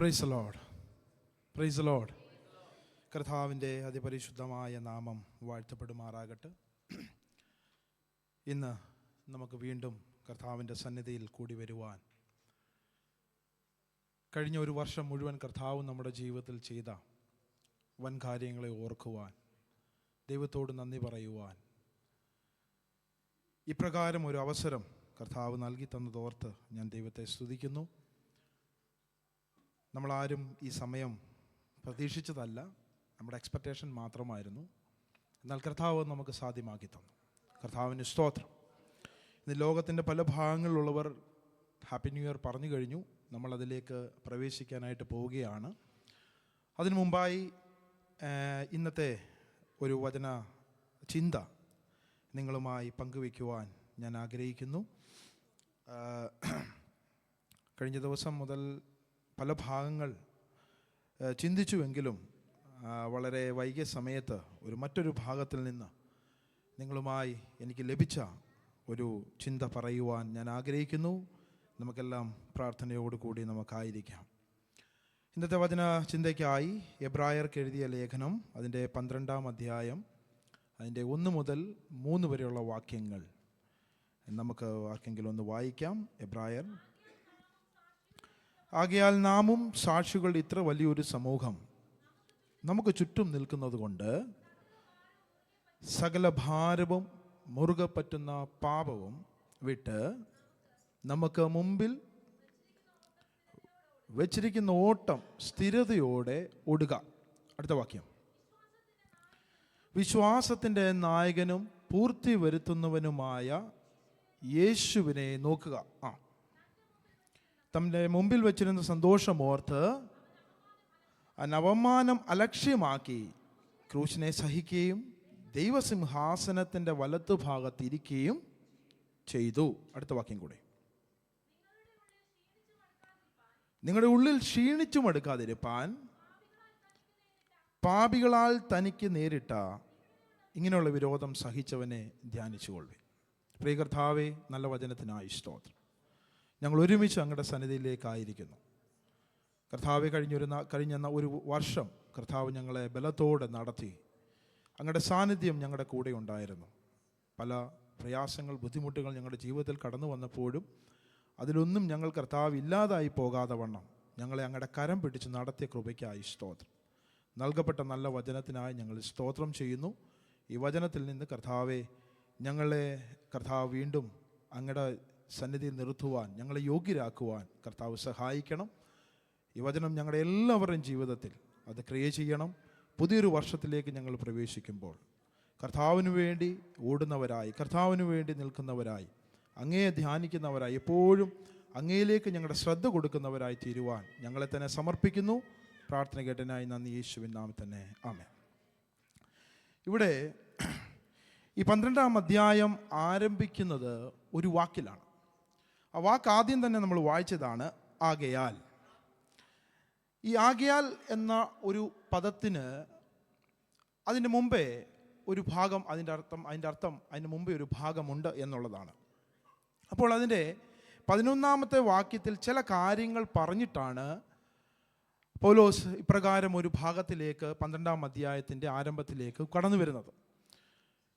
Praise Lord, praise Lord. കർത്താവിൻ്റെ അതിപരിശുദ്ധമായ നാമം വാഴ്ത്തപ്പെടുമാറാകട്ടെ. ഇന്ന് നമുക്ക് വീണ്ടും കർത്താവിൻ്റെ സന്നിധിയിൽ കൂടി വരുവാൻ, കഴിഞ്ഞ ഒരു വർഷം മുഴുവൻ കർത്താവ് നമ്മുടെ ജീവിതത്തിൽ ചെയ്ത വൻ കാര്യങ്ങളെ ഓർക്കുവാൻ, ദൈവത്തോട് നന്ദി പറയുവാൻ ഇപ്രകാരം ഒരു അവസരം കർത്താവ് നൽകി തന്നതോർത്ത് ഞാൻ ദൈവത്തെ സ്തുതിക്കുന്നു. നമ്മളാരും ഈ സമയം പ്രതീക്ഷിച്ചതല്ല, നമ്മുടെ എക്സ്പെക്റ്റേഷൻ മാത്രമായിരുന്നു. എന്നാൽ കർത്താവ് നമുക്ക് സാധ്യമാക്കി തന്നു. കർത്താവിന് സ്തോത്രം. ഇന്ന് ലോകത്തിൻ്റെ പല ഭാഗങ്ങളിലുള്ളവർ ഹാപ്പി ന്യൂ ഇയർ പറഞ്ഞു കഴിഞ്ഞു. നമ്മളതിലേക്ക് പ്രവേശിക്കാനായിട്ട് പോവുകയാണ്. അതിനു മുമ്പായി ഇന്നത്തെ ഒരു വചന ചിന്ത നിങ്ങളുമായി പങ്കുവയ്ക്കുവാൻ ഞാൻ ആഗ്രഹിക്കുന്നു. കഴിഞ്ഞ ദിവസം മുതൽ പല ഭാഗങ്ങൾ ചിന്തിച്ചുവെങ്കിലും വളരെ വൈകിയ സമയത്ത് മറ്റൊരു ഭാഗത്തിൽ നിന്ന് നിങ്ങളുമായി എനിക്ക് ലഭിച്ച ഒരു ചിന്ത പറയുവാൻ ഞാൻ ആഗ്രഹിക്കുന്നു. നമുക്കെല്ലാം പ്രാർത്ഥനയോടുകൂടി നമുക്കായിരിക്കാം. ഇന്നത്തെ വചന ചിന്തയ്ക്കായി എബ്രായർക്ക് എഴുതിയ ലേഖനം അതിൻ്റെ 12-ാം അധ്യായം അതിൻ്റെ 1 മുതൽ 3 വരെയുള്ള വാക്യങ്ങൾ നമുക്ക് ആർക്കെങ്കിലും ഒന്ന് വായിക്കാം. എബ്രായർ: ആകയാൽ നാമും സാക്ഷികൾ ഇത്ര വലിയൊരു സമൂഹം നമുക്ക് ചുറ്റും നിൽക്കുന്നത് കൊണ്ട് സകല ഭാരവും മുറുകെ പറ്റുന്ന പാപവും വിട്ട് നമുക്ക് മുമ്പിൽ വച്ചിരിക്കുന്ന ഓട്ടം സ്ഥിരതയോടെ ഓടുക. അടുത്ത വാക്യം: വിശ്വാസത്തിൻ്റെ നായകനും പൂർത്തി വരുത്തുന്നവനുമായ യേശുവിനെ നോക്കുക. തൻ്റെ മുമ്പിൽ വച്ചിരുന്ന സന്തോഷമോർത്ത് അവമാനം അലക്ഷ്യമാക്കി ക്രൂശിനെ സഹിക്കുകയും ദൈവസിംഹാസനത്തിൻ്റെ വലത്തുഭാഗത്തിരിക്കുകയും ചെയ്തു. അടുത്ത വാക്യം കൂടെ: നിങ്ങളുടെ ഉള്ളിൽ ക്ഷീണിച്ചു മടുക്കാതിരിപ്പാൻ പാപികളാൽ തനിക്ക് നേരിട്ട ഇങ്ങനെയുള്ള വിരോധം സഹിച്ചവനെ ധ്യാനിച്ചുകൊള്ളുവിൻ. പ്രിയ കർത്താവേ, നല്ല വചനത്തിനായി സ്തോത്രം. ഞങ്ങൾ ഒരുമിച്ച് അങ്ങയുടെ സന്നിധിയിലേക്കായിരിക്കുന്നു. കർത്താവെ, കഴിഞ്ഞ ഒരു വർഷം കർത്താവ് ഞങ്ങളെ ബലത്തോടെ നടത്തി. അങ്ങയുടെ സാന്നിധ്യം ഞങ്ങളുടെ കൂടെ ഉണ്ടായിരുന്നു. പല പ്രയാസങ്ങൾ, ബുദ്ധിമുട്ടുകൾ ഞങ്ങളുടെ ജീവിതത്തിൽ കടന്നു വന്നപ്പോഴും അതിലൊന്നും ഞങ്ങൾ കർത്താവ് ഇല്ലാതായി പോകാതെ വണ്ണം ഞങ്ങളെ അങ്ങയുടെ കരം പിടിച്ച് നടത്തിയ കൃപയ്ക്കായി സ്തോത്രം. നൽകപ്പെട്ട നല്ല വചനത്തിനായി ഞങ്ങൾ സ്തോത്രം ചെയ്യുന്നു. ഈ വചനത്തിൽ നിന്ന് കർത്താവെ, ഞങ്ങളെ കർത്താവ് വീണ്ടും അങ്ങയുടെ സന്നിധിയിൽ നിർത്തുവാൻ, ഞങ്ങളെ യോഗ്യരാക്കുവാൻ കർത്താവ് സഹായിക്കണം. ഈ വചനം ഞങ്ങളുടെ എല്ലാവരുടെയും ജീവിതത്തിൽ അത് ക്രിയ ചെയ്യണം. പുതിയൊരു വർഷത്തിലേക്ക് ഞങ്ങൾ പ്രവേശിക്കുമ്പോൾ കർത്താവിന് വേണ്ടി ഓടുന്നവരായി, കർത്താവിന് വേണ്ടി നിൽക്കുന്നവരായി, അങ്ങയെ ധ്യാനിക്കുന്നവരായി, എപ്പോഴും അങ്ങയിലേക്ക് ഞങ്ങളുടെ ശ്രദ്ധ കൊടുക്കുന്നവരായി തീരുവാൻ ഞങ്ങളെ തന്നെ സമർപ്പിക്കുന്നു. പ്രാർത്ഥന കേട്ടതിനായി നന്ദി. യേശുവിൻ നാമത്തിൽ തന്നെ ആമേൻ. ഇവിടെ ഈ 12-ാം അധ്യായം ആരംഭിക്കുന്നത് ഒരു വാക്കിലാണ്. ആ വാക്ക് ആദ്യം തന്നെ നമ്മൾ വായിച്ചതാണ്, ആകയാൽ. ഈ ആകയാൽ എന്ന ഒരു പദത്തിന് അതിൻ്റെ മുമ്പേ ഒരു ഭാഗം, അതിൻ്റെ അർത്ഥം അതിന് മുമ്പേ ഒരു ഭാഗമുണ്ട് എന്നുള്ളതാണ്. അപ്പോൾ അതിൻ്റെ 11-ാമത്തെ വാക്യത്തിൽ ചില കാര്യങ്ങൾ പറഞ്ഞിട്ടാണ് പൗലോസ് ഇപ്രകാരം ഒരു ഭാഗത്തിലേക്ക് 12-ാം അധ്യായത്തിൻ്റെ ആരംഭത്തിലേക്ക് കടന്നു വരുന്നത്.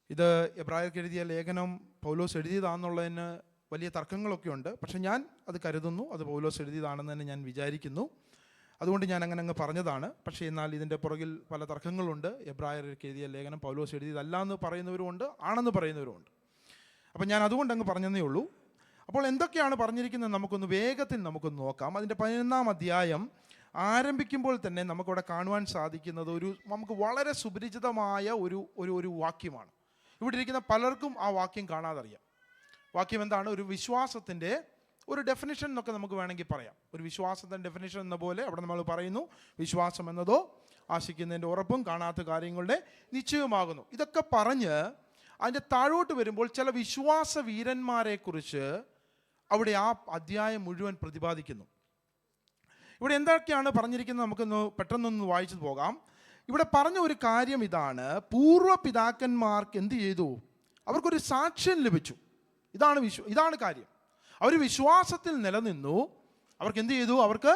ഇത് എബ്രായർക്ക് എഴുതിയ ലേഖനം പൗലോസ് എഴുതിയതാണെന്നുള്ളതിന് വലിയ തർക്കങ്ങളൊക്കെ ഉണ്ട്. പക്ഷെ ഞാൻ അത് കരുതുന്നു അത് പൗലോസ് എഴുതിയതാണെന്ന് തന്നെ ഞാൻ വിചാരിക്കുന്നു. അതുകൊണ്ട് ഞാൻ അങ്ങ് പറഞ്ഞതാണ്. പക്ഷേ എന്നാൽ ഇതിൻ്റെ പുറകിൽ പല തർക്കങ്ങളുണ്ട്. എബ്രായർക്ക് എഴുതിയ ലേഖനം പൗലോസ് എഴുതിയതല്ല എന്ന് പറയുന്നവരുമുണ്ട്, ആണെന്ന് പറയുന്നവരുമുണ്ട്. അപ്പം ഞാൻ അതുകൊണ്ട് അങ്ങ് പറഞ്ഞതേ ഉള്ളൂ. അപ്പോൾ എന്തൊക്കെയാണ് പറഞ്ഞിരിക്കുന്നത് നമുക്കൊന്ന് വേഗത്തിൽ നമുക്കൊന്ന് നോക്കാം. അതിൻ്റെ 11-ാം അധ്യായം ആരംഭിക്കുമ്പോൾ തന്നെ നമുക്കവിടെ കാണുവാൻ സാധിക്കുന്നത് നമുക്ക് വളരെ സുപരിചിതമായ ഒരു വാക്യമാണ്. ഇവിടെ ഇരിക്കുന്ന പലർക്കും ആ വാക്യം കാണാതറിയാം. വാക്യം എന്താണ്? ഒരു വിശ്വാസത്തിൻ്റെ ഒരു ഡെഫിനിഷൻ എന്നൊക്കെ നമുക്ക് വേണമെങ്കിൽ പറയാം. ഒരു വിശ്വാസത്തിൻ്റെ ഡെഫിനിഷൻ എന്ന പോലെ അവിടെ നമ്മൾ പറയുന്നു, വിശ്വാസം എന്നതോ ആശിക്കുന്നതിൻ്റെ ഉറപ്പും കാണാത്ത കാര്യങ്ങളുടെ നിശ്ചയമാകുന്നു. ഇതൊക്കെ പറഞ്ഞ് അതിൻ്റെ താഴോട്ട് വരുമ്പോൾ ചില വിശ്വാസ വീരന്മാരെക്കുറിച്ച് അവിടെ ആ അധ്യായം മുഴുവൻ പ്രതിപാദിക്കുന്നു. ഇവിടെ എന്തൊക്കെയാണ് പറഞ്ഞിരിക്കുന്നത് നമുക്കൊന്ന് പെട്ടെന്നൊന്ന് വായിച്ചു പോകാം. ഇവിടെ പറഞ്ഞ ഒരു കാര്യം ഇതാണ്: പൂർവ്വ പിതാക്കന്മാർക്ക് എന്ത് ചെയ്തു? അവർക്കൊരു സാക്ഷ്യം ലഭിച്ചു. ഇതാണ് കാര്യം. അവർ വിശ്വാസത്തിൽ നിലനിന്നു. അവർക്ക് എന്ത് ചെയ്തു? അവർക്ക്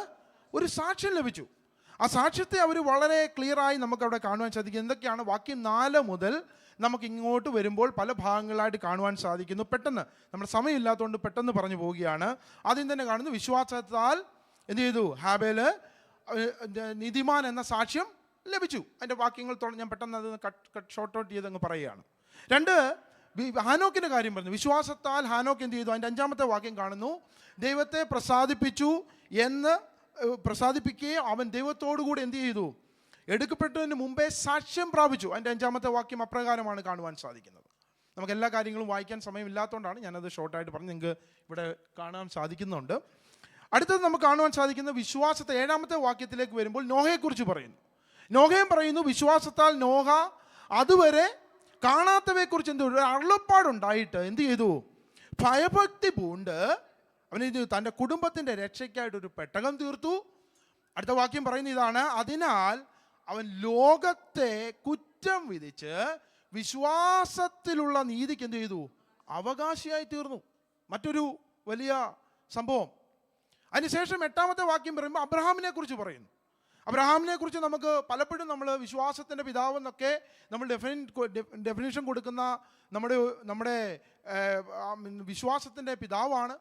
ഒരു സാക്ഷ്യം ലഭിച്ചു. ആ സാക്ഷ്യത്തെ അവർ വളരെ ക്ലിയറായി നമുക്കവിടെ കാണുവാൻ സാധിക്കും. എന്തൊക്കെയാണ്? വാക്യം 4 മുതൽ നമുക്ക് ഇങ്ങോട്ട് വരുമ്പോൾ പല ഭാഗങ്ങളായിട്ട് കാണുവാൻ സാധിക്കുന്നു. പെട്ടെന്ന് നമ്മുടെ സമയമില്ലാത്തതുകൊണ്ട് പെട്ടെന്ന് പറഞ്ഞു പോവുകയാണ്. ആദ്യം തന്നെ കാണുന്നു, വിശ്വാസത്താൽ എന്ത് ചെയ്തു? ഹാബേല് നീതിമാൻ എന്ന സാക്ഷ്യം ലഭിച്ചു. അതിൻ്റെ വാക്യങ്ങൾ ഞാൻ പെട്ടെന്ന് അത് ഷോർട്ട് ഔട്ട് ചെയ്ത് അങ്ങ് പറയുകയാണ്. 2, ഹാനോക്കിൻ്റെ കാര്യം പറഞ്ഞു. വിശ്വാസത്താൽ ഹാനോക്ക് എന്ത് ചെയ്തു? അതിൻ്റെ 5-ാമത്തെ വാക്യം കാണുന്നു, ദൈവത്തെ പ്രസാദിപ്പിക്കുകയും അവൻ ദൈവത്തോടുകൂടി എന്ത് ചെയ്തു? എടുക്കപ്പെട്ടതിന് മുമ്പേ സാക്ഷ്യം പ്രാപിച്ചു. അതിൻ്റെ 5-ാമത്തെ വാക്യം അപ്രകാരമാണ് കാണുവാൻ സാധിക്കുന്നത്. നമുക്ക് എല്ലാ കാര്യങ്ങളും വായിക്കാൻ സമയമില്ലാത്തതുകൊണ്ടാണ് ഞാനത് ഷോർട്ടായിട്ട് പറഞ്ഞ് നിങ്ങൾക്ക് ഇവിടെ കാണാൻ സാധിക്കുന്നുണ്ട്. അടുത്തത് നമുക്ക് കാണുവാൻ സാധിക്കുന്ന വിശ്വാസത്തെ 7-ാമത്തെ വാക്യത്തിലേക്ക് വരുമ്പോൾ നോഹയെക്കുറിച്ച് പറയുന്നു. നോഹയും പറയുന്നു, വിശ്വാസത്താൽ നോഹ അതുവരെ കാണാത്തവയെക്കുറിച്ച് എന്ത് ഒരു അരുളപ്പാടുണ്ടായിട്ട് എന്ത് ചെയ്തു? ഭയഭക്തി പൂണ്ട് അവൻ ഇത് തൻ്റെ കുടുംബത്തിൻ്റെ രക്ഷയ്ക്കായിട്ടൊരു പെട്ടകം തീർത്തു. അടുത്ത വാക്യം പറയുന്ന ഇതാണ്, അതിനാൽ അവൻ ലോകത്തെ കുറ്റം വിധിച്ച് വിശ്വാസത്തിലുള്ള നീതിക്ക് എന്ത് ചെയ്തു? അവകാശിയായി തീർന്നു. മറ്റൊരു വലിയ സംഭവം. അതിനുശേഷം 8-ാമത്തെ വാക്യം പറയുമ്പോൾ അബ്രഹാമിനെ കുറിച്ച് പറയുന്നു. അബ്രഹാമിനെ കുറിച്ച് നമുക്ക് പലപ്പോഴും നമ്മൾ വിശ്വാസത്തിൻ്റെ പിതാവ് എന്നൊക്കെ നമ്മൾ ഡെഫിനിഷൻ കൊടുക്കുന്ന നമ്മുടെ വിശ്വാസത്തിൻ്റെ പിതാവാണ്.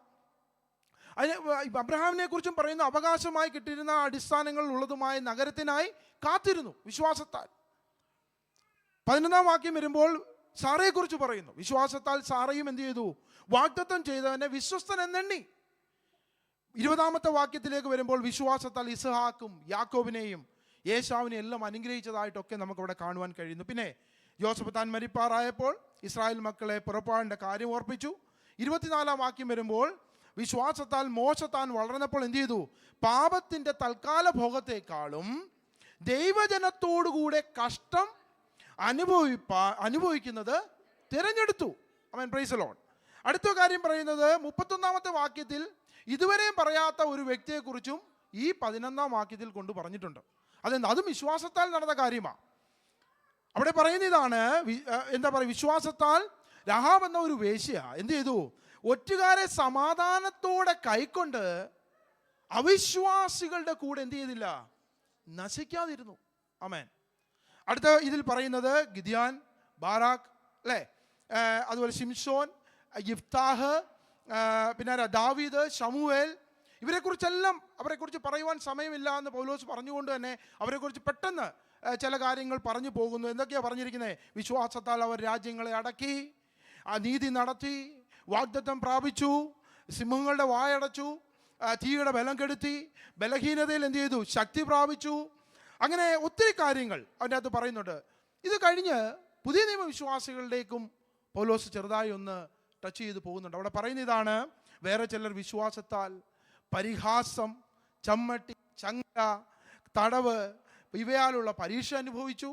അതിന് അബ്രഹാമിനെ കുറിച്ചും പറയുന്ന അവകാശമായി കിട്ടിയിരുന്ന അടിസ്ഥാനങ്ങളിലുള്ളതുമായ നഗരത്തിനായി കാത്തിരുന്നു വിശ്വാസത്താൽ. 11-ാം വാക്യം വരുമ്പോൾ സാറയെക്കുറിച്ച് പറയുന്നു. വിശ്വാസത്താൽ സാറയും എന്ത് ചെയ്തു? വാഗ്ദത്തം ചെയ്തവനെ വിശ്വസ്തൻ എന്നെണ്ണി. 20-ാമത്തെ വാക്യത്തിലേക്ക് വരുമ്പോൾ വിശ്വാസത്താൽ ഇസ്ഹാക്കും യാക്കോബിനെയും യേശാവിനെയും എല്ലാം അനുഗ്രഹിച്ചതായിട്ടൊക്കെ നമുക്കവിടെ കാണുവാൻ കഴിയുന്നു. പിന്നെ യോസഫ് താൻ മരിപ്പാറായപ്പോൾ ഇസ്രായേൽ മക്കളെ പുറപ്പാടിൻ്റെ കാര്യം ഓർപ്പിച്ചു. 24-ാം വാക്യം വരുമ്പോൾ വിശ്വാസത്താൽ മോശ താൻ വളർന്നപ്പോൾ എന്ത് ചെയ്തു? പാപത്തിൻ്റെ തൽക്കാല ഭോഗത്തെക്കാളും ദൈവജനത്തോടുകൂടെ കഷ്ടം അനുഭവിക്കുന്നത് തിരഞ്ഞെടുത്തു. ആമേൻ, പ്രൈസ് ദി ലോർഡ്. അടുത്ത കാര്യം പറയുന്നത് 31-ാമത്തെ വാക്യത്തിൽ ഇതുവരെയും പറയാത്ത ഒരു വ്യക്തിയെക്കുറിച്ചും ഈ 11-ാം വാക്യത്തിൽ കൊണ്ട് പറഞ്ഞിട്ടുണ്ട്. അതും വിശ്വാസത്താൽ നടന്ന കാര്യമാണ്. അവിടെ പറയുന്ന ഇതാണ്, എന്താ പറയുക, വിശ്വാസത്താൽ രഹാബ് എന്ന ഒരു വേശ്യ എന്ത് ചെയ്തു? ഒറ്റുകാരെ സമാധാനത്തോടെ കൈക്കൊണ്ട് അവിശ്വാസികളുടെ കൂടെ എന്ത് ചെയ്തില്ല? നശിക്കാതിരുന്നു. ആമേൻ. അടുത്ത ഇതിൽ പറയുന്നത് ഗിദ്യാൻ, ബാരാക്ക്, അല്ലേ, അതുപോലെ ശിംശോൻ, യിഫ്താഹ്, പിന്നെ ദാവീദ്, ശമൂവേൽ, ഇവരെക്കുറിച്ചെല്ലാം അവരെക്കുറിച്ച് പറയുവാൻ സമയമില്ല എന്ന് പൗലോസ് പറഞ്ഞുകൊണ്ട് തന്നെ അവരെക്കുറിച്ച് പെട്ടെന്ന് ചില കാര്യങ്ങൾ പറഞ്ഞു പോകുന്നു. എന്തൊക്കെയാണ് പറഞ്ഞിരിക്കുന്നത്? വിശ്വാസത്താൽ അവർ രാജ്യങ്ങളെ അടക്കി, നീതി നടത്തി, വാഗ്ദത്തം പ്രാപിച്ചു, സിംഹങ്ങളുടെ വായടച്ചു, തീയുടെ ബലം കെടുത്തി, ബലഹീനതയിൽ എന്ത് ചെയ്തു? ശക്തി പ്രാപിച്ചു. അങ്ങനെ ഒത്തിരി കാര്യങ്ങൾ അതിൻ്റെ അകത്ത് പറയുന്നുണ്ട്. ഇത് കഴിഞ്ഞ് പുതിയ നിയമവിശ്വാസികളുടേക്കും പൗലോസ് ചെറുതായി ഒന്ന് ടച്ച് ചെയ്ത് പോകുന്നുണ്ട്. അവിടെ പറയുന്ന ഇതാണ്, വേറെ ചിലർ വിശ്വാസത്താൽ പരിഹാസം, ചമ്മട്ടി, ചങ്ങല, തടവ് ഇവയാലുള്ള പരീക്ഷ അനുഭവിച്ചു,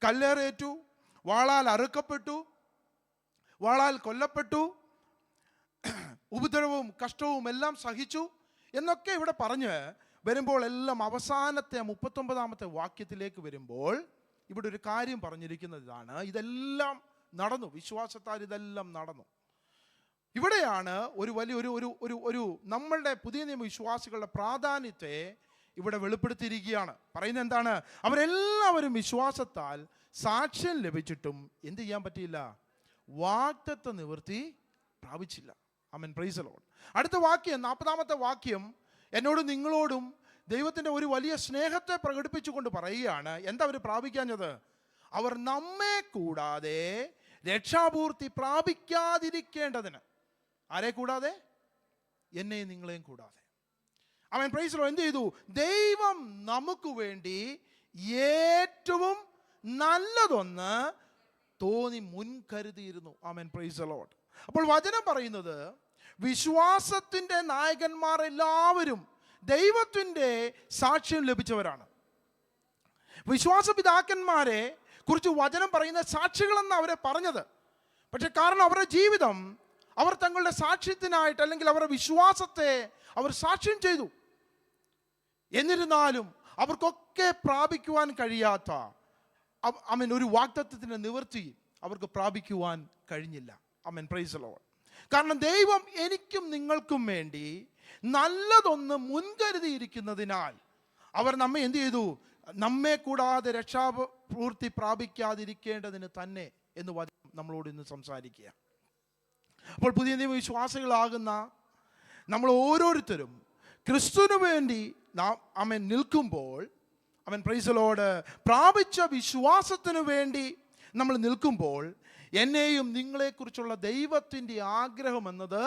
കല്ലേറേറ്റു, വാളാൽ അറുക്കപ്പെട്ടു, വാളാൽ കൊല്ലപ്പെട്ടു, ഉപദ്രവവും കഷ്ടവും എല്ലാം സഹിച്ചു എന്നൊക്കെ ഇവിടെ പറഞ്ഞ് വരുമ്പോൾ എല്ലാം അവസാനത്തെ 39-ാമത്തെ വാക്യത്തിലേക്ക് വരുമ്പോൾ ഇവിടെ ഒരു കാര്യം പറഞ്ഞിരിക്കുന്നത് ഇതാണ്, ഇതെല്ലാം നടന്നു, വിശ്വാസത്താൽ ഇതെല്ലാം നടന്നു. ഇവിടെയാണ് ഒരു വലിയ ഒരു നമ്മളുടെ പുതിയ നിയമ വിശ്വാസികളുടെ പ്രാധാന്യത്തെ ഇവിടെ വെളിപ്പെടുത്തിയിരിക്കുകയാണ്. പറയുന്നത് എന്താണ്? അവരെല്ലാവരും വിശ്വാസത്താൽ സാക്ഷ്യം ലഭിച്ചിട്ടും എന്ത് ചെയ്യാൻ പറ്റിയില്ല? വാഗ്ദത്ത നിവൃത്തി പ്രാപിച്ചില്ല. ആമേൻ, പ്രൈസ് ദി ലോർഡ്. അടുത്ത വാക്യം 40-ാമത്തെ വാക്യം എന്നോടും നിങ്ങളോടും ദൈവത്തിൻ്റെ ഒരു വലിയ സ്നേഹത്തെ പ്രകടിപ്പിച്ചുകൊണ്ട് പറയുകയാണ്. എന്താ അവർ പ്രാപിക്കാഞ്ഞത്? അവർ നമ്മെ കൂടാതെ രക്ഷാപൂർത്തി പ്രാപിക്കാതിരിക്കേണ്ടതിന്. ആരെ കൂടാതെ? എന്നെയും നിങ്ങളെയും കൂടാതെ. ആമേൻ, പ്രൈസ് ദി ലോർഡ്. എന്ത് ചെയ്തു? ദൈവം നമുക്ക് വേണ്ടി ഏറ്റവും നല്ലതൊന്ന് തോന്നി മുൻകരുതിയിരുന്നു. ആമേൻ, പ്രൈസ് ദി ലോർഡ്. അപ്പോൾ വചനം പറയുന്നത് വിശ്വാസത്തിൻ്റെ നായകന്മാർ എല്ലാവരും ദൈവത്തിൻ്റെ സാക്ഷ്യം ലഭിച്ചവരാണ്. വിശ്വാസ പിതാക്കന്മാരെ കുറിച്ച് വചനം പറയുന്ന സാക്ഷികളെന്ന് അവരെ പറഞ്ഞത്. പക്ഷെ കാരണം അവരുടെ ജീവിതം അവർ തങ്ങളുടെ സാക്ഷ്യത്തിനായിട്ട് അല്ലെങ്കിൽ അവരുടെ വിശ്വാസത്തെ അവർ സാക്ഷ്യം ചെയ്തു. എന്നിരുന്നാലും അവർക്കൊക്കെ പ്രാപിക്കുവാൻ കഴിയാത്ത ഒരു വാഗ്ദത്തത്തിൻ്റെ നിവൃത്തി അവർക്ക് പ്രാപിക്കുവാൻ കഴിഞ്ഞില്ല. ആമേൻ, പ്രൈസ് ദി ലോർഡ്. കാരണം ദൈവം എനിക്കും നിങ്ങൾക്കും വേണ്ടി നല്ലതൊന്ന് മുൻകരുതിയിരിക്കുന്നതിനാൽ അവർ നമ്മെ എന്ത് ചെയ്തു? നമ്മെ കൂടാതെ രക്ഷാപൂർത്തി പ്രാപിക്കാതിരിക്കേണ്ടതിന് തന്നെ എന്ന് വചനം നമ്മളോട് ഇന്ന് സംസാരിക്കുക. അപ്പോൾ പുതിയ നിയമ വിശ്വാസികളാകുന്ന നമ്മൾ ഓരോരുത്തരും ക്രിസ്തുവിന് വേണ്ടി നാം നിൽക്കുമ്പോൾ, പ്രൈസ് ദി ലോർഡ്, പ്രാപിച്ച വിശ്വാസത്തിന് വേണ്ടി നമ്മൾ നിൽക്കുമ്പോൾ, എന്നെയും നിങ്ങളെക്കുറിച്ചുള്ള ദൈവത്തിൻ്റെ ആഗ്രഹം എന്നത്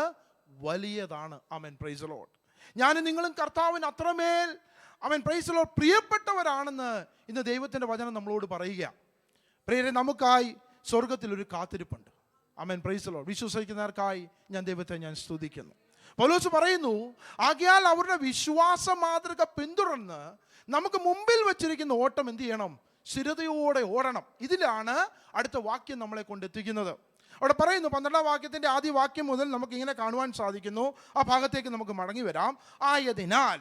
വലിയതാണ്. Price the Lord. ഞാനും നിങ്ങളും കർത്താവിന് അത്രമേൽ പ്രൈസ് ദി ലോർഡ് പ്രിയപ്പെട്ടവരാണെന്ന് ഇന്ന് ദൈവത്തിൻ്റെ വചനം നമ്മളോട് പറയുക. പ്രിയരെ, നമുക്കായി സ്വർഗത്തിൽ ഒരു കാത്തിരിപ്പുണ്ട്. Praise the Lord. വിശ്വസിക്കുന്നവർക്കായി ഞാൻ ദൈവത്തെ സ്തുതിക്കുന്നു. പൗലോസ് പറയുന്നു, ആകയാൽ അവരുടെ വിശ്വാസ മാതൃക പിന്തുടർന്ന് നമുക്ക് മുമ്പിൽ വച്ചിരിക്കുന്ന ഓട്ടം എന്ത് ചെയ്യണം? സ്ഥിരതയോടെ ഓടണം. ഇതിലാണ് അടുത്ത വാക്യം നമ്മളെ കൊണ്ടെത്തിക്കുന്നത്. അവിടെ പറയുന്നു, 12ാം വാക്യത്തിൻ്റെ ആദ്യ വാക്യം മുതൽ നമുക്ക് ഇങ്ങനെ കാണുവാൻ സാധിക്കുന്നു. ആ ഭാഗത്തേക്ക് നമുക്ക് മടങ്ങി വരാം. ആയതിനാൽ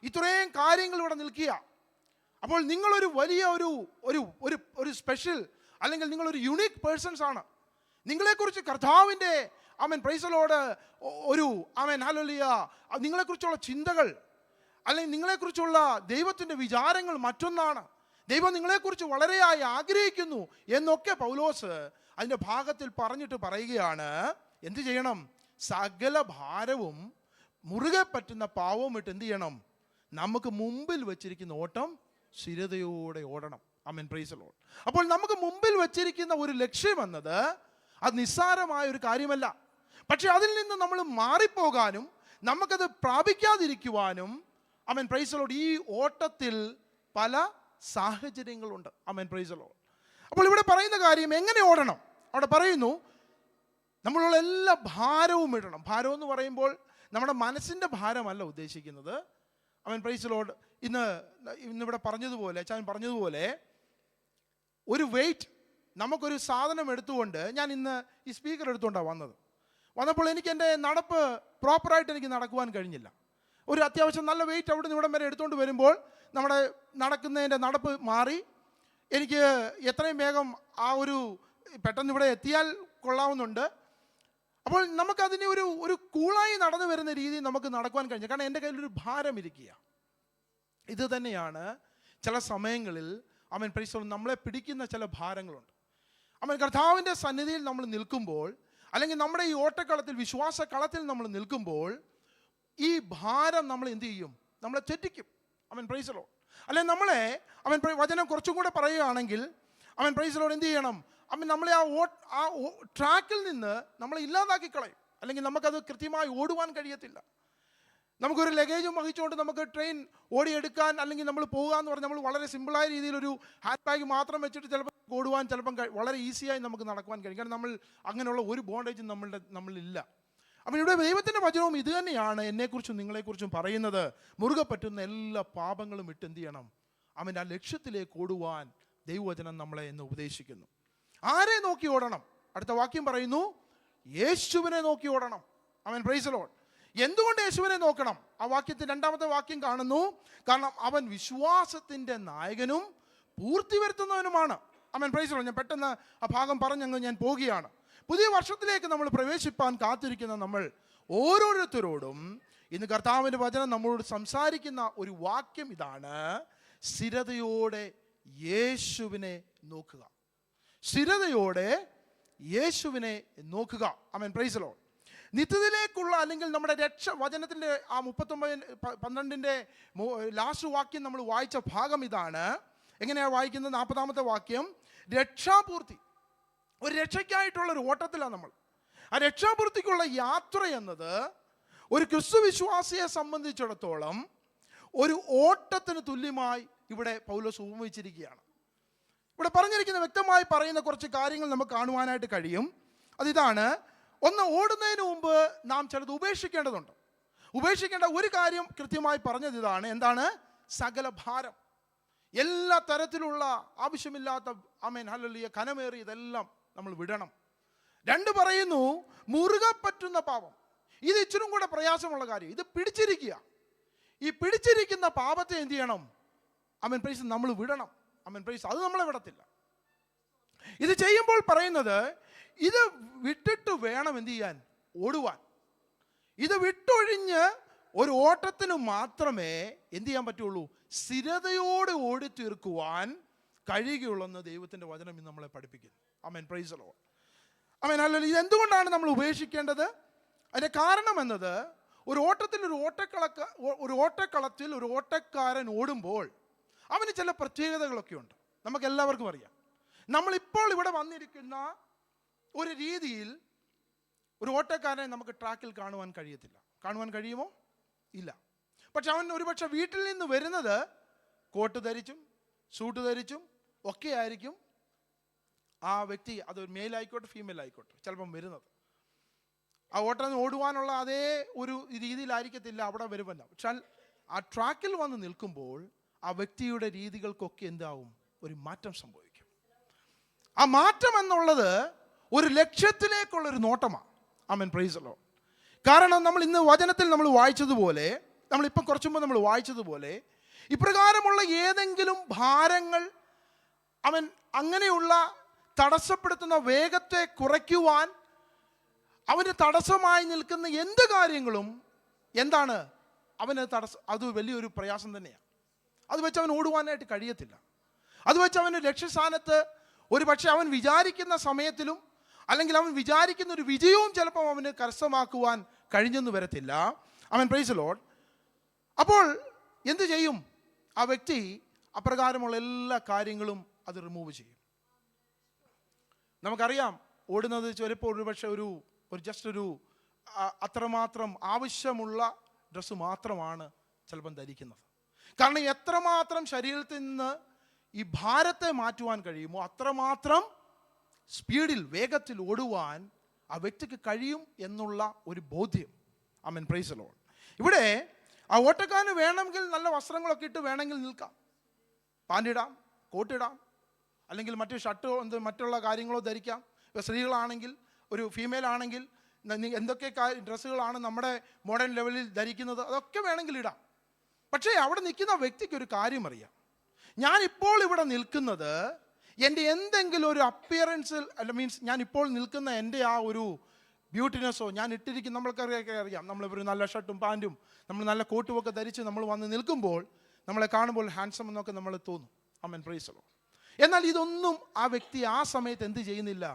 ഇത്രയും കാര്യങ്ങൾ ഇവിടെ നിൽക്കുക. അപ്പോൾ നിങ്ങളൊരു വലിയ ഒരു സ്പെഷ്യൽ, അല്ലെങ്കിൽ നിങ്ങളൊരു യുണീക്ക് പേഴ്സൺസ് ആണ്. നിങ്ങളെക്കുറിച്ച് കർത്താവിൻ്റെ പ്രൈസ് ദി ലോർഡ് ഒരു ഹല്ലേലൂയ നിങ്ങളെക്കുറിച്ചുള്ള ചിന്തകൾ, അല്ലെങ്കിൽ നിങ്ങളെക്കുറിച്ചുള്ള ദൈവത്തിൻ്റെ വിചാരങ്ങൾ മറ്റൊന്നാണ്. ദൈവം നിങ്ങളെക്കുറിച്ച് വളരെയായി ആഗ്രഹിക്കുന്നു എന്നൊക്കെ പൗലോസ് അതിൻ്റെ ഭാഗത്തിൽ പറഞ്ഞിട്ട് പറയുകയാണ്. എന്ത് ചെയ്യണം? സകല ഭാരവും മുറുകെ പറ്റുന്ന പാവവും ഇട്ട് എന്ത് ചെയ്യണം? നമുക്ക് മുമ്പിൽ വെച്ചിരിക്കുന്ന ഓട്ടം സ്ഥിരതയോടെ ഓടണം. Price the Lord. അപ്പോൾ നമുക്ക് മുമ്പിൽ വെച്ചിരിക്കുന്ന ഒരു ലക്ഷ്യം എന്നത് അത് നിസ്സാരമായ ഒരു കാര്യമല്ല. പക്ഷെ അതിൽ നിന്ന് നമ്മൾ മാറിപ്പോകാനും നമുക്കത് പ്രാപിക്കാതിരിക്കുവാനും പ്രൈസ് ദി ലോർഡ് ഈ ഓട്ടത്തിൽ പല സാഹചര്യങ്ങളുണ്ട്. Price the Lord. അപ്പോൾ ഇവിടെ പറയുന്ന കാര്യം എങ്ങനെ ഓടണം? അവിടെ പറയുന്നു, നമ്മളുള്ള എല്ലാ ഭാരവും ഇടണം. ഭാരം എന്ന് പറയുമ്പോൾ നമ്മുടെ മനസ്സിൻ്റെ ഭാരമല്ല ഉദ്ദേശിക്കുന്നത്. Price the Lord. ഇന്നിവിടെ പറഞ്ഞതുപോലെ, അച്ഛൻ പറഞ്ഞതുപോലെ, ഒരു വെയിറ്റ്, നമുക്കൊരു സാധനം എടുത്തുകൊണ്ട്, ഞാൻ ഇന്ന് ഈ സ്പീക്കർ എടുത്തുകൊണ്ടാണ് വന്നപ്പോൾ എനിക്ക് എൻ്റെ നടപ്പ് പ്രോപ്പറായിട്ട് എനിക്ക് നടക്കുവാൻ കഴിഞ്ഞില്ല. ഒരു അത്യാവശ്യം നല്ല വെയിറ്റ് അവിടെ നിന്ന് ഇവിടം വരെ എടുത്തുകൊണ്ട് വരുമ്പോൾ നമ്മുടെ നടക്കുന്നതിൻ്റെ നടപ്പ് മാറി. എനിക്ക് എത്രയും വേഗം പെട്ടെന്ന് ഇവിടെ എത്തിയാൽ കൊള്ളാവുന്നുണ്ട്. അപ്പോൾ നമുക്കതിന് ഒരു കൂളായി നടന്നു വരുന്ന രീതിയിൽ നമുക്ക് നടക്കുവാൻ കഴിഞ്ഞു. കാരണം എൻ്റെ കയ്യിലൊരു ഭാരം ഇരിക്കുക. ഇത് തന്നെയാണ് ചില സമയങ്ങളിൽ പ്രൈസ് ദി ലോർഡ് നമ്മളെ പിടിക്കുന്ന ചില ഭാരങ്ങളുണ്ട്. കർത്താവിൻ്റെ സന്നിധിയിൽ നമ്മൾ നിൽക്കുമ്പോൾ, അല്ലെങ്കിൽ നമ്മുടെ ഈ ഓട്ടക്കളത്തിൽ, വിശ്വാസ കളത്തിൽ നമ്മൾ നിൽക്കുമ്പോൾ, ഈ ഭാരം നമ്മൾ എന്ത് ചെയ്യും? നമ്മളെ തെറ്റിക്കും. Price the Lord. അല്ലെങ്കിൽ നമ്മളെ വചനം കുറച്ചും കൂടെ പറയുകയാണെങ്കിൽ പ്രൈസ് ദി ലോർഡ് എന്ത് ചെയ്യണം? നമ്മളെ ആ ട്രാക്കിൽ നിന്ന് നമ്മളെ ഇല്ലാതാക്കി കളയും. അല്ലെങ്കിൽ നമുക്കത് കൃത്യമായി ഓടുവാൻ കഴിയത്തില്ല. നമുക്കൊരു ലഗേജും വഹിച്ചുകൊണ്ട് നമുക്ക് ട്രെയിൻ ഓടിയെടുക്കാൻ, അല്ലെങ്കിൽ നമ്മൾ പോകുക എന്ന് പറഞ്ഞാൽ നമ്മൾ വളരെ സിമ്പിളായ രീതിയിലൊരു ഹാൻഡ് ബാഗ് മാത്രം വെച്ചിട്ട് ചിലപ്പോൾ ഓടുവാൻ വളരെ ഈസിയായി നമുക്ക് നടക്കുവാൻ കഴിയും. കാരണം നമ്മൾ അങ്ങനെയുള്ള ഒരു ബോണ്ടേജും നമ്മളില്ല. ഇവിടെ ദൈവത്തിൻ്റെ വചനവും ഇത് തന്നെയാണ് എന്നെക്കുറിച്ചും നിങ്ങളെക്കുറിച്ചും പറയുന്നത്. മുറുകെ പറ്റുന്ന എല്ലാ പാപങ്ങളും ഇട്ട് എന്ത് ചെയ്യണം? ആ ലക്ഷ്യത്തിലേക്ക് ഓടുവാൻ ദൈവവചനം നമ്മളെ എന്ന് ഉപദേശിക്കുന്നു. ആരെ നോക്കി ഓടണം? അടുത്ത വാക്യം പറയുന്നു, യേശുവിനെ നോക്കി ഓടണം. Price the Lord. എന്തുകൊണ്ട് യേശുവിനെ നോക്കണം? ആ വാക്യത്തിൽ രണ്ടാമത്തെ വാക്യം കാണുന്നു, കാരണം അവൻ വിശ്വാസത്തിൻ്റെ നായകനും പൂർത്തി വരുത്തുന്നവനുമാണ്. Price the Lord. ഞാൻ പെട്ടെന്ന് ആ ഭാഗം പറഞ്ഞങ്ങ് ഞാൻ പോവുകയാണ്. പുതിയ വർഷത്തിലേക്ക് നമ്മൾ പ്രവേശിപ്പാൻ കാത്തിരിക്കുന്ന നമ്മൾ ഓരോരുത്തരോടും ഇന്ന് കർത്താവിൻ്റെ വചനം നമ്മളോട് സംസാരിക്കുന്ന ഒരു വാക്യം ഇതാണ്: സ്ഥിരതയോടെ യേശുവിനെ നോക്കുക. സ്ഥിരതയോടെ യേശുവിനെ നോക്കുക. Price the Lord. നിത്യത്തിലേക്കുള്ള, അല്ലെങ്കിൽ നമ്മുടെ വചനത്തിൻ്റെ ആ 39:12 ലാസ്റ്റ് വാക്യം നമ്മൾ വായിച്ച ഭാഗം ഇതാണ്. എങ്ങനെയാണ് വായിക്കുന്നത്? 40ാമത്തെ വാക്യം, രക്ഷാപൂർത്തി. ഒരു രക്ഷയ്ക്കായിട്ടുള്ളൊരു ഓട്ടത്തിലാണ് നമ്മൾ. ആ രക്ഷാപൂർത്തിക്കുള്ള യാത്ര എന്നത് ഒരു ക്രിസ്തു വിശ്വാസിയെ സംബന്ധിച്ചിടത്തോളം ഒരു ഓട്ടത്തിന് തുല്യമായി ഇവിടെ പൗലോസ് ഉപമിച്ചിരിക്കുകയാണ്. ഇവിടെ പറഞ്ഞിരിക്കുന്ന വ്യക്തമായി പറയുന്ന കുറച്ച് കാര്യങ്ങൾ നമുക്ക് കാണുവാനായിട്ട് കഴിയും. അതിതാണ്: ഒന്ന്, ഓടുന്നതിന് മുമ്പ് നാം ചിലത് ഉപേക്ഷിക്കേണ്ടതുണ്ട്. ഉപേക്ഷിക്കേണ്ട ഒരു കാര്യം കൃത്യമായി പറഞ്ഞത് ഇതാണ്. എന്താണ്? സകല ഭാരം, എല്ലാ തരത്തിലുള്ള ആവശ്യമില്ലാത്ത ഹല്ലേലൂയ കനമേറിയതെല്ലാം നമ്മൾ വിടണം. 2 പറയുന്നു, മുറുകെ പറ്റുന്ന പാപം. ഇത് ഇച്ചിരും കൂടെ പ്രയാസമുള്ള കാര്യം. ഇത് പിടിച്ചിരിക്കുക. ഈ പിടിച്ചിരിക്കുന്ന പാപത്തെ എന്ത് ചെയ്യണം? പ്രൈസ് നമ്മൾ വിടണം. പ്രൈസ് അത് നമ്മളെ വിടത്തില്ല. ഇത് ചെയ്യുമ്പോൾ പറയുന്നത്, ഇത് വിട്ടിട്ട് വേണം എന്ത് ചെയ്യാൻ? ഓടുവാൻ. ഇത് വിട്ടൊഴിഞ്ഞ് ഒരു ഓട്ടത്തിന് മാത്രമേ എന്ത് ചെയ്യാൻ പറ്റുള്ളൂ? സ്ഥിരതയോടെ ഓടി തീർക്കുവാൻ കഴിയുകയുള്ളെന്ന് ദൈവത്തിൻ്റെ വചനം ഇന്ന് നമ്മളെ പഠിപ്പിക്കുന്നു. Amen, praise the Lord. Amen, hallelujah. ഇതെന്തുകൊണ്ടാണ് നമ്മൾ ഉപേക്ഷിക്കേണ്ടത്? അതിൻ്റെ കാരണം എന്നത്, ഒരു ഓട്ടക്കളത്തിൽ ഒരു ഓട്ടക്കാരൻ ഓടുമ്പോൾ അവന് ചില പ്രത്യേകതകളൊക്കെ ഉണ്ട്. നമുക്ക് എല്ലാവർക്കും അറിയാം. നമ്മളിപ്പോൾ ഇവിടെ വന്നിരിക്കുന്ന ഒരു രീതിയിൽ ഒരു ഓട്ടക്കാരനെ നമുക്ക് ട്രാക്കിൽ കാണുവാൻ കഴിയത്തില്ല. കാണുവാൻ കഴിയുമോ? ഇല്ല. പക്ഷെ അവൻ ഒരുപക്ഷെ വീട്ടിൽ നിന്ന് വരുന്നത് കോട്ട് ധരിച്ചും സൂട്ട് ധരിച്ചും ഒക്കെ ആയിരിക്കും ആ വ്യക്തി, അത് മെയിൽ ആയിക്കോട്ടെ ഫീമെയിൽ ആയിക്കോട്ടെ, ചിലപ്പം വരുന്നത്. ആ ഓട്ടം ഓടുവാനുള്ള അതേ ഒരു രീതിയിലായിരിക്കത്തില്ല അവിടെ വരുമല്ല. പക്ഷെ ആ ട്രാക്കിൽ വന്ന് നിൽക്കുമ്പോൾ ആ വ്യക്തിയുടെ രീതികൾക്കൊക്കെ എന്താവും? ഒരു മാറ്റം സംഭവിക്കും. ആ മാറ്റം എന്നുള്ളത് ഒരു ലക്ഷ്യത്തിലേക്കുള്ളൊരു നോട്ടമാണ്. ആമേൻ, പ്രൈസ് ദി ലോർഡ്. കാരണം നമ്മൾ ഇന്ന് വചനത്തിൽ നമ്മൾ വായിച്ചതുപോലെ, നമ്മളിപ്പം കുറച്ചു മുമ്പ് നമ്മൾ വായിച്ചതുപോലെ, ഇപ്രകാരമുള്ള ഏതെങ്കിലും ഭാരങ്ങൾ അവൻ അങ്ങനെയുള്ള തടസ്സപ്പെടുത്തുന്ന വേഗത്തെ കുറയ്ക്കുവാൻ അവന് തടസ്സമായി നിൽക്കുന്ന എന്ത് കാര്യങ്ങളും എന്താണ് അവന് തടസ്സം? അത് വലിയൊരു പ്രയാസം തന്നെയാണ്. അത് വെച്ച് അവൻ ഓടുവാനായിട്ട് കഴിയത്തില്ല. അത് വെച്ച് അവന് ലക്ഷ്യസ്ഥാനത്ത് ഒരു പക്ഷേ അവൻ വിചാരിക്കുന്ന സമയത്തിലും അല്ലെങ്കിൽ അവൻ വിചാരിക്കുന്ന ഒരു വിജയവും ചിലപ്പോൾ അവന് കരസ്ഥമാക്കുവാൻ കഴിഞ്ഞെന്ന് വരത്തില്ല. ആമേൻ, പ്രൈസ് ദി ലോർഡ്. അപ്പോൾ എന്ത് ചെയ്യും? ആ വ്യക്തി അപ്രകാരമുള്ള എല്ലാ കാര്യങ്ങളും അത് റിമൂവ് ചെയ്യും. നമുക്കറിയാം, ഓടുന്നത് ചിലപ്പോൾ ഒരുപക്ഷെ ഒരു ജസ്റ്റ് ഒരു അത്രമാത്രം ആവശ്യമുള്ള ഡ്രസ്സ് മാത്രമാണ് ചിലപ്പം ധരിക്കുന്നത്. കാരണം എത്രമാത്രം ശരീരത്തിൽ നിന്ന് ഈ ഭാരത്തെ മാറ്റുവാൻ കഴിയുമോ അത്രമാത്രം സ്പീഡിൽ വേഗത്തിൽ ഓടുവാൻ ആ വ്യക്തിക്ക് കഴിയും എന്നുള്ള ഒരു ബോധ്യം. ആമേൻ, പ്രൈസ് ദി ലോർഡ്. ഇവിടെ ആ ഓട്ടക്കാരന് വേണമെങ്കിൽ നല്ല വസ്ത്രങ്ങളൊക്കെ ഇട്ട് വേണമെങ്കിൽ നിൽക്കാം. പാൻറ്റിടാം, കോട്ടിടാം, അല്ലെങ്കിൽ മറ്റു ഷർട്ടോ മറ്റുള്ള കാര്യങ്ങളോ ധരിക്കാം. ഇപ്പോൾ സ്ത്രീകളാണെങ്കിൽ, ഒരു ഫീമെയിൽ ആണെങ്കിൽ എന്തൊക്കെ ഡ്രസ്സുകളാണ് നമ്മുടെ മോഡേൺ ലെവലിൽ ധരിക്കുന്നത് അതൊക്കെ വേണമെങ്കിൽ ഇടാം. പക്ഷേ അവിടെ നിൽക്കുന്ന വ്യക്തിക്ക് ഒരു കാര്യം അറിയാം. ഞാനിപ്പോൾ ഇവിടെ നിൽക്കുന്നത് എൻ്റെ എന്തെങ്കിലും ഒരു അപ്പിയറൻസിൽ അല്ല, മീൻസ് ഞാനിപ്പോൾ നിൽക്കുന്ന എൻ്റെ ആ ഒരു ബ്യൂട്ടിനെസ്സോ, ഞാൻ ഇട്ടിരിക്കുന്ന, നമ്മൾക്കൊക്കെ അറിയാം, നമ്മളൊരു നല്ല ഷർട്ടും പാൻറ്റും നമ്മൾ നല്ല കോട്ടുമൊക്കെ ധരിച്ച് നമ്മൾ വന്ന് നിൽക്കുമ്പോൾ നമ്മളെ കാണുമ്പോൾ ഹാൻസം എന്നൊക്കെ നമ്മൾ തോന്നും. ആമേൻ, പ്രൈസ് ദി ലോർഡ്. എന്നാൽ ഇതൊന്നും ആ വ്യക്തി ആ സമയത്ത് എന്ത് ചെയ്യുന്നില്ല.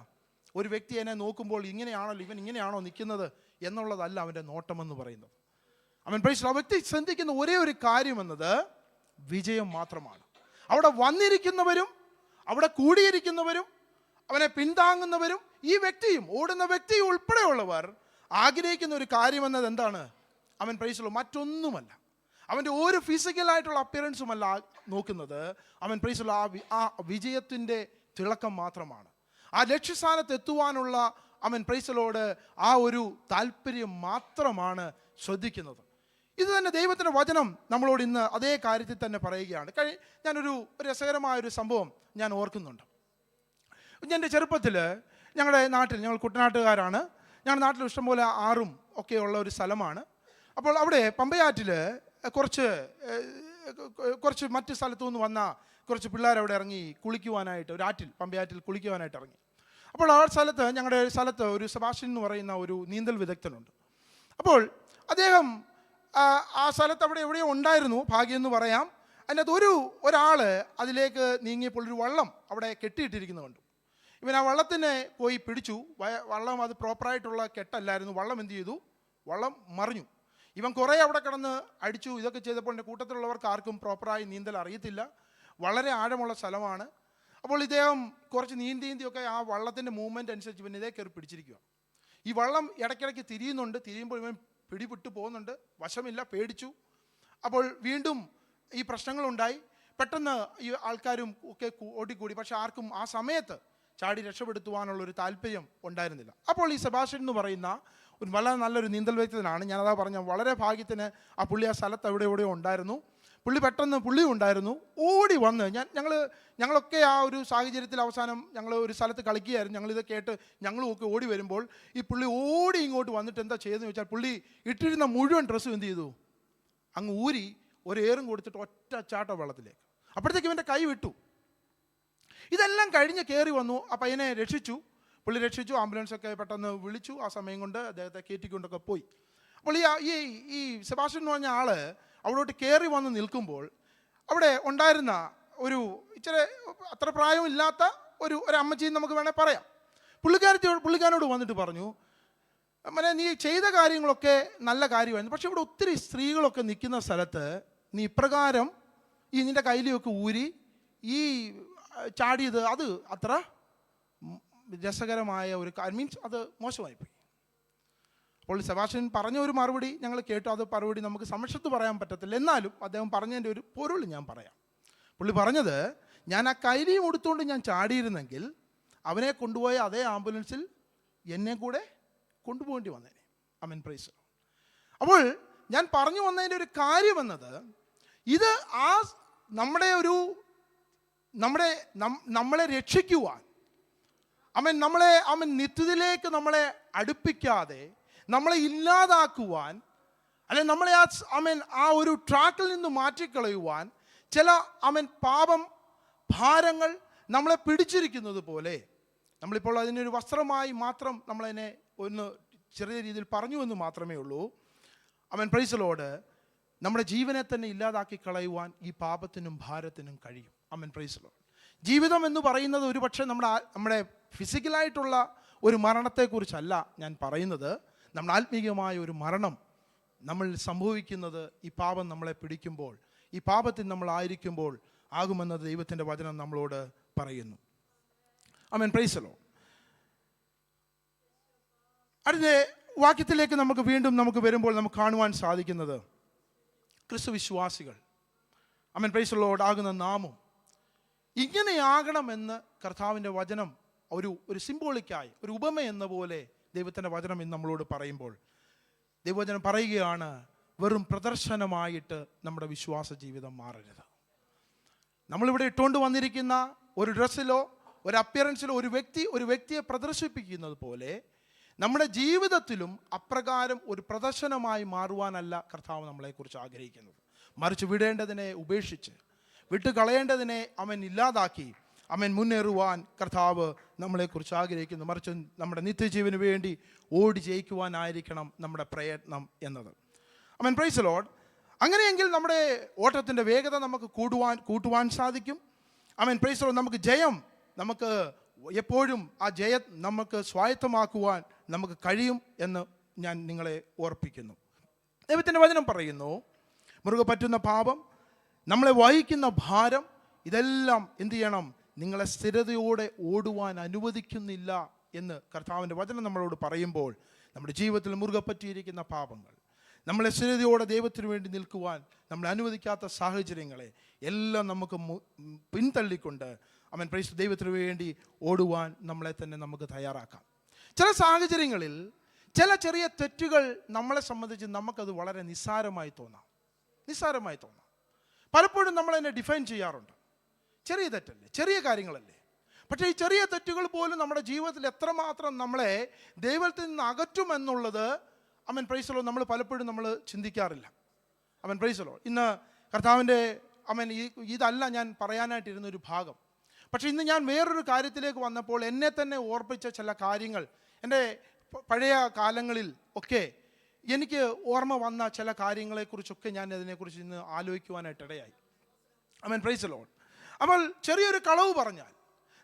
ഒരു വ്യക്തി എന്നെ നോക്കുമ്പോൾ ഇങ്ങനെയാണല്ലോ, ഇവൻ ഇങ്ങനെയാണോ നിൽക്കുന്നത് എന്നുള്ളതല്ല അവൻ്റെ നോട്ടമെന്ന് പറയുന്നത്. ആമേൻ, പ്രൈസ് ദി ലോർഡ്. ആ വ്യക്തി ചിന്തിക്കുന്ന ഒരേ ഒരു കാര്യം എന്നത് വിജയം മാത്രമാണ്. അവിടെ വന്നിരിക്കുന്നവരും അവിടെ കൂടിയിരിക്കുന്നവരും അവനെ പിന്താങ്ങുന്നവരും ഈ വ്യക്തിയും ഓടുന്ന വ്യക്തിയും ഉൾപ്പെടെയുള്ളവർ ആഗ്രഹിക്കുന്ന ഒരു കാര്യമെന്നത് എന്താണ്? അവൻ പ്രൈസ് ദി ലോർഡ്, മറ്റൊന്നുമല്ല. അവൻ്റെ ഒരു ഫിസിക്കലായിട്ടുള്ള അപ്പിയറൻസുമല്ല നോക്കുന്നത്. അവൻ പ്രൈസ് ദി ലോർഡ് ആ വിജയത്തിൻ്റെ തിളക്കം മാത്രമാണ്. ആ ലക്ഷ്യസ്ഥാനത്ത് എത്തുവാനുള്ള അവൻ പ്രൈസ് ദി ലോർഡ് ആ ഒരു താല്പര്യം മാത്രമാണ് ശ്രദ്ധിക്കുന്നത്. ഇത് തന്നെ ദൈവത്തിൻ്റെ വചനം നമ്മളോട് ഇന്ന് അതേ കാര്യത്തിൽ തന്നെ പറയുകയാണ്. ഞാനൊരു രസകരമായൊരു സംഭവം ഞാൻ ഓർക്കുന്നുണ്ട്. എൻ്റെ ചെറുപ്പത്തിൽ ഞങ്ങളുടെ നാട്ടിൽ, ഞങ്ങൾ കുട്ടനാട്ടുകാരാണ്, ഞങ്ങളുടെ നാട്ടിൽ ഇഷ്ടംപോലെ ആറും ഒക്കെയുള്ള ഒരു സ്ഥലമാണ്. അപ്പോൾ അവിടെ പമ്പയാറ്റിൽ കുറച്ച് മറ്റ് സ്ഥലത്തു നിന്ന് വന്ന കുറച്ച് പിള്ളേർ അവിടെ ഇറങ്ങി കുളിക്കുവാനായിട്ട്, ഒരു ആറ്റിൽ, പമ്പയാറ്റിൽ കുളിക്കുവാനായിട്ട് ഇറങ്ങി. അപ്പോൾ ആ സ്ഥലത്ത്, ഞങ്ങളുടെ സ്ഥലത്ത് ഒരു സെബാസ്റ്റ്യൻ എന്ന് പറയുന്ന ഒരു നീന്തൽ വിദഗ്ധനുണ്ട്. അപ്പോൾ അദ്ദേഹം ആ സ്ഥലത്ത് അവിടെ എവിടെയോ ഉണ്ടായിരുന്നു, ഭാഗ്യം എന്ന് പറയാം. അതിനകത്ത് ഒരാൾ അതിലേക്ക് നീങ്ങിയപ്പോൾ ഒരു വള്ളം അവിടെ കെട്ടിയിട്ടിരിക്കുന്നത് കണ്ടു. ഇവൻ ആ വള്ളത്തിനെ പോയി പിടിച്ചു. വള്ളം അത് പ്രോപ്പറായിട്ടുള്ള കെട്ടല്ലായിരുന്നു. വള്ളം എന്ത് ചെയ്തു? വള്ളം മറിഞ്ഞു. ഇവൻ കുറേ അവിടെ കിടന്ന് അടിച്ചു. ഇതൊക്കെ ചെയ്തപ്പോൾ എൻ്റെ കൂട്ടത്തിലുള്ളവർക്ക് ആർക്കും പ്രോപ്പറായി നീന്തൽ അറിയത്തില്ല. വളരെ ആഴമുള്ള സ്ഥലമാണ്. അപ്പോൾ ഇദ്ദേഹം കുറച്ച് നീന്തിയൊക്കെ ആ വള്ളത്തിൻ്റെ മൂവ്മെൻറ്റ് അനുസരിച്ച് ഇവൻ ഇതേ കയറി പിടിച്ചിരിക്കുക. ഈ വള്ളം ഇടയ്ക്കിടയ്ക്ക് തിരിയുന്നുണ്ട്. തിരിയുമ്പോൾ ഇവൻ പിടിവിട്ടു പോകുന്നുണ്ട്. വശമില്ല, പേടിച്ചു. അപ്പോൾ വീണ്ടും ഈ പ്രശ്നങ്ങളുണ്ടായി. പെട്ടെന്ന് ഈ ആൾക്കാരും ഒക്കെ ഓടിക്കൂടി. പക്ഷെ ആർക്കും ആ സമയത്ത് ചാടി രക്ഷപ്പെടുത്തുവാനുള്ളൊരു താല്പര്യം ഉണ്ടായിരുന്നില്ല. അപ്പോൾ ഈ സെബാസ്റ്റ്യൻ എന്ന് പറയുന്ന ഒരു വളരെ നല്ലൊരു നീന്തൽ വ്യക്തനാണ്. ഞാനതാ പറഞ്ഞ, വളരെ ഭാഗ്യത്തിന് ആ പുള്ളി ആ സ്ഥലത്ത് എവിടെയോ ഉണ്ടായിരുന്നു. പുള്ളി ഉണ്ടായിരുന്നു. ഓടി വന്ന് ഞങ്ങളൊക്കെ ആ ഒരു സാഹചര്യത്തിൽ അവസാനം ഞങ്ങൾ ഒരു സ്ഥലത്ത് കളിക്കുകയായിരുന്നു. ഞങ്ങളിത് കേട്ട് ഞങ്ങളും ഒക്കെ ഓടി വരുമ്പോൾ ഈ പുള്ളി ഓടി ഇങ്ങോട്ട് വന്നിട്ട് എന്താ ചെയ്തതെന്ന് വെച്ചാൽ, പുള്ളി ഇട്ടിരുന്ന മുഴുവൻ ഡ്രസ്സും എന്ത് ചെയ്തു? അങ്ങ് ഊരി ഒരു ഏറും കൊടുത്തിട്ട് ഒറ്റ ചാട്ട വെള്ളത്തിലേക്ക്. അപ്പോഴത്തേക്ക് ഇവൻ്റെ കൈ വിട്ടു. ഇതെല്ലാം കഴിഞ്ഞ് കയറി വന്നു. ആ പയ്യനെ രക്ഷിച്ചു. പുള്ളി രക്ഷിച്ചു. ആംബുലൻസൊക്കെ പെട്ടെന്ന് വിളിച്ചു. ആ സമയം കൊണ്ട് അദ്ദേഹത്തെ കയറ്റിക്കൊണ്ടൊക്കെ പോയി. അപ്പോൾ ഈ സെബാസ്റ്റ്യൻ എന്ന് പറഞ്ഞ ആള് അവിടോട്ട് കയറി വന്ന് നിൽക്കുമ്പോൾ അവിടെ ഉണ്ടായിരുന്ന ഒരു ഇച്ചിരി അത്ര പ്രായമില്ലാത്ത ഒരു അമ്മച്ചിയും നമുക്ക് വേണേൽ പറയാം. പുള്ളിക്കാരനോട് വന്നിട്ട് പറഞ്ഞു, നീ ചെയ്ത കാര്യങ്ങളൊക്കെ നല്ല കാര്യമായിരുന്നു, പക്ഷെ ഇവിടെ ഒത്തിരി സ്ത്രീകളൊക്കെ നിൽക്കുന്ന സ്ഥലത്ത് നീ ഇപ്രകാരം നിൻ്റെ കയ്യിലൊക്കെ ഊരി ഈ ചാടിയത് അത് അത്ര രസകരമായ ഒരു മീൻസ് അത് മോശമായിപ്പോയി. അപ്പോൾ സെബാസ്റ്റ്യൻ പറഞ്ഞ ഒരു മറുപടി ഞങ്ങൾ കേട്ടു. അത് മറുപടി നമുക്ക് സമക്ഷത്ത് പറയാൻ പറ്റത്തില്ല, എന്നാലും അദ്ദേഹം പറഞ്ഞതിൻ്റെ ഒരു പൊരുൾ ഞാൻ പറയാം. പുള്ളി പറഞ്ഞത്, ഞാൻ ആ കൈലിയും എടുത്തുകൊണ്ട് ഞാൻ ചാടിയിരുന്നെങ്കിൽ അവനെ കൊണ്ടുപോയ അതേ ആംബുലൻസിൽ എന്നെ കൂടെ കൊണ്ടുപോകേണ്ടി വന്നേനെ. ആമേൻ, പ്രൈസ്. അപ്പോൾ ഞാൻ പറഞ്ഞു വന്നതിൻ്റെ ഒരു കാര്യം എന്നത്, ഇത് നമ്മളെ രക്ഷിക്കുവാൻ നമ്മളെ നിത്യത്തിലേക്ക് നമ്മളെ അടുപ്പിക്കാതെ നമ്മളെ ഇല്ലാതാക്കുവാൻ, അല്ലെ നമ്മളെ ആ ഒരു ട്രാക്കിൽ നിന്ന് മാറ്റിക്കളയുവാൻ ചില പാപം ഭാരങ്ങൾ നമ്മളെ പിടിച്ചിരിക്കുന്നത് പോലെ, നമ്മളിപ്പോൾ അതിനൊരു വസ്ത്രമായി മാത്രം നമ്മളതിനെ ഒന്ന് ചെറിയ രീതിയിൽ പറഞ്ഞു എന്ന് മാത്രമേ ഉള്ളൂ. Price the Lord. നമ്മുടെ ജീവനെ തന്നെ ഇല്ലാതാക്കി കളയുവാൻ ഈ പാപത്തിനും ഭാരത്തിനും കഴിയും. Price the Lord. ജീവിതം എന്ന് പറയുന്നത് ഒരു പക്ഷേ നമ്മുടെ ഫിസിക്കലായിട്ടുള്ള ഒരു മരണത്തെക്കുറിച്ചല്ല ഞാൻ പറയുന്നത്. നമ്മുടെ ആത്മീയമായ ഒരു മരണം നമ്മൾ സംഭവിക്കുന്നത് ഈ പാപം നമ്മളെ പിടിക്കുമ്പോൾ, ഈ പാപത്തിൽ നമ്മളായിരിക്കുമ്പോൾ ആകുമെന്നത് ദൈവത്തിൻ്റെ വചനം നമ്മളോട് പറയുന്നു. Price the Lord. അടുത്ത വാക്യത്തിലേക്ക് നമുക്ക് വരുമ്പോൾ നമുക്ക് കാണുവാൻ സാധിക്കുന്നത്, ക്രിസ്തു വിശ്വാസികൾ പ്രൈസ് ദി ലോർഡ് ആകുന്ന നാമം ഇങ്ങനെയാകണമെന്ന് കർത്താവിൻ്റെ വചനം ഒരു സിംബോളിക്കായി, ഒരു ഉപമ എന്ന പോലെ ദൈവത്തിൻ്റെ വചനം ഇന്ന് നമ്മളോട് പറയുമ്പോൾ, ദൈവവചനം പറയുകയാണ്, വെറും പ്രദർശനമായിട്ട് നമ്മുടെ വിശ്വാസ ജീവിതം മാറരുത്. നമ്മളിവിടെ ഇട്ടുകൊണ്ട് വന്നിരിക്കുന്ന ഒരു ഡ്രസ്സിലോ ഒരു അപ്പിയറൻസിലോ ഒരു വ്യക്തിയെ പ്രദർശിപ്പിക്കുന്നത് പോലെ നമ്മുടെ ജീവിതത്തിലും അപ്രകാരം ഒരു പ്രദർശനമായി മാറുവാനല്ല കർത്താവ് നമ്മളെക്കുറിച്ച് ആഗ്രഹിക്കുന്നത്. മറിച്ച് വിടേണ്ടതിനെ ഉപേക്ഷിച്ച്, വിട്ടുകളയേണ്ടതിനെ ഇല്ലാതാക്കി മുന്നേറുവാൻ കർത്താവ് നമ്മളെക്കുറിച്ച് ആഗ്രഹിക്കുന്നു. മറിച്ച് നമ്മുടെ നിത്യജീവന് വേണ്ടി ഓടി ജയിക്കുവാനായിരിക്കണം നമ്മുടെ പ്രയത്നം എന്നത്. Price the Lord. അങ്ങനെയെങ്കിൽ നമ്മുടെ ഓട്ടത്തിൻ്റെ വേഗത നമുക്ക് കൂട്ടുവാൻ സാധിക്കും. Price the Lord. നമുക്ക് ജയം, നമുക്ക് എപ്പോഴും ആ ജയം നമുക്ക് സ്വായത്തമാക്കുവാൻ നമുക്ക് കഴിയും എന്ന് ഞാൻ നിങ്ങളെ ഓർപ്പിക്കുന്നു. ദൈവത്തിൻ്റെ വചനം പറയുന്നു, മുറുകെ പറ്റുന്ന പാപം, നമ്മളെ വഹിക്കുന്ന ഭാരം, ഇതെല്ലാം എന്ത് ചെയ്യണം? നിങ്ങളെ സ്ഥിരതയോടെ ഓടുവാൻ അനുവദിക്കുന്നില്ല എന്ന് കർത്താവിൻ്റെ വചനം നമ്മളോട് പറയുമ്പോൾ, നമ്മുടെ ജീവിതത്തിൽ മുറുകെ പറ്റിയിരിക്കുന്ന പാപങ്ങൾ, നമ്മളെ സ്ഥിരതയോടെ ദൈവത്തിന് വേണ്ടി നിൽക്കുവാൻ നമ്മളെ അനുവദിക്കാത്ത സാഹചര്യങ്ങളെ എല്ലാം നമുക്ക് പിന്തള്ളിക്കൊണ്ട് പ്രൈസ് ദൈവത്തിന് വേണ്ടി ഓടുവാൻ നമ്മളെ തന്നെ നമുക്ക് തയ്യാറാക്കാം. ചില സാഹചര്യങ്ങളിൽ ചെറിയ തെറ്റുകൾ നമ്മളെ സംബന്ധിച്ച് നമുക്കത് വളരെ നിസ്സാരമായി തോന്നാം. പലപ്പോഴും നമ്മളതിനെ ഡിഫൈൻ ചെയ്യാറുണ്ട്. ചെറിയ തെറ്റല്ലേ, ചെറിയ കാര്യങ്ങളല്ലേ. പക്ഷേ ഈ ചെറിയ തെറ്റുകൾ പോലും നമ്മുടെ ജീവിതത്തിൽ എത്രമാത്രം നമ്മളെ ദൈവത്തിൽ നിന്ന് അകറ്റുമെന്നുള്ളത് പ്രൈസ് ദി ലോർഡ് നമ്മൾ പലപ്പോഴും ചിന്തിക്കാറില്ല. Price the Lord. ഇന്ന് കർത്താവിൻ്റെ ഇതല്ല ഞാൻ പറയാനായിട്ടിരുന്നൊരു ഭാഗം. പക്ഷേ ഇന്ന് ഞാൻ വേറൊരു കാര്യത്തിലേക്ക് വന്നപ്പോൾ എന്നെ തന്നെ ഓർപ്പിച്ച ചില കാര്യങ്ങൾ, എൻ്റെ പഴയ കാലങ്ങളിൽ ഒക്കെ എനിക്ക് ഓർമ്മ വന്ന ചില കാര്യങ്ങളെക്കുറിച്ചൊക്കെ ഞാൻ അതിനെക്കുറിച്ച് ഇന്ന് ആലോചിക്കുവാനായിട്ടിടയായി. Price the Lord. അപ്പോൾ ചെറിയൊരു കളവ് പറഞ്ഞാൽ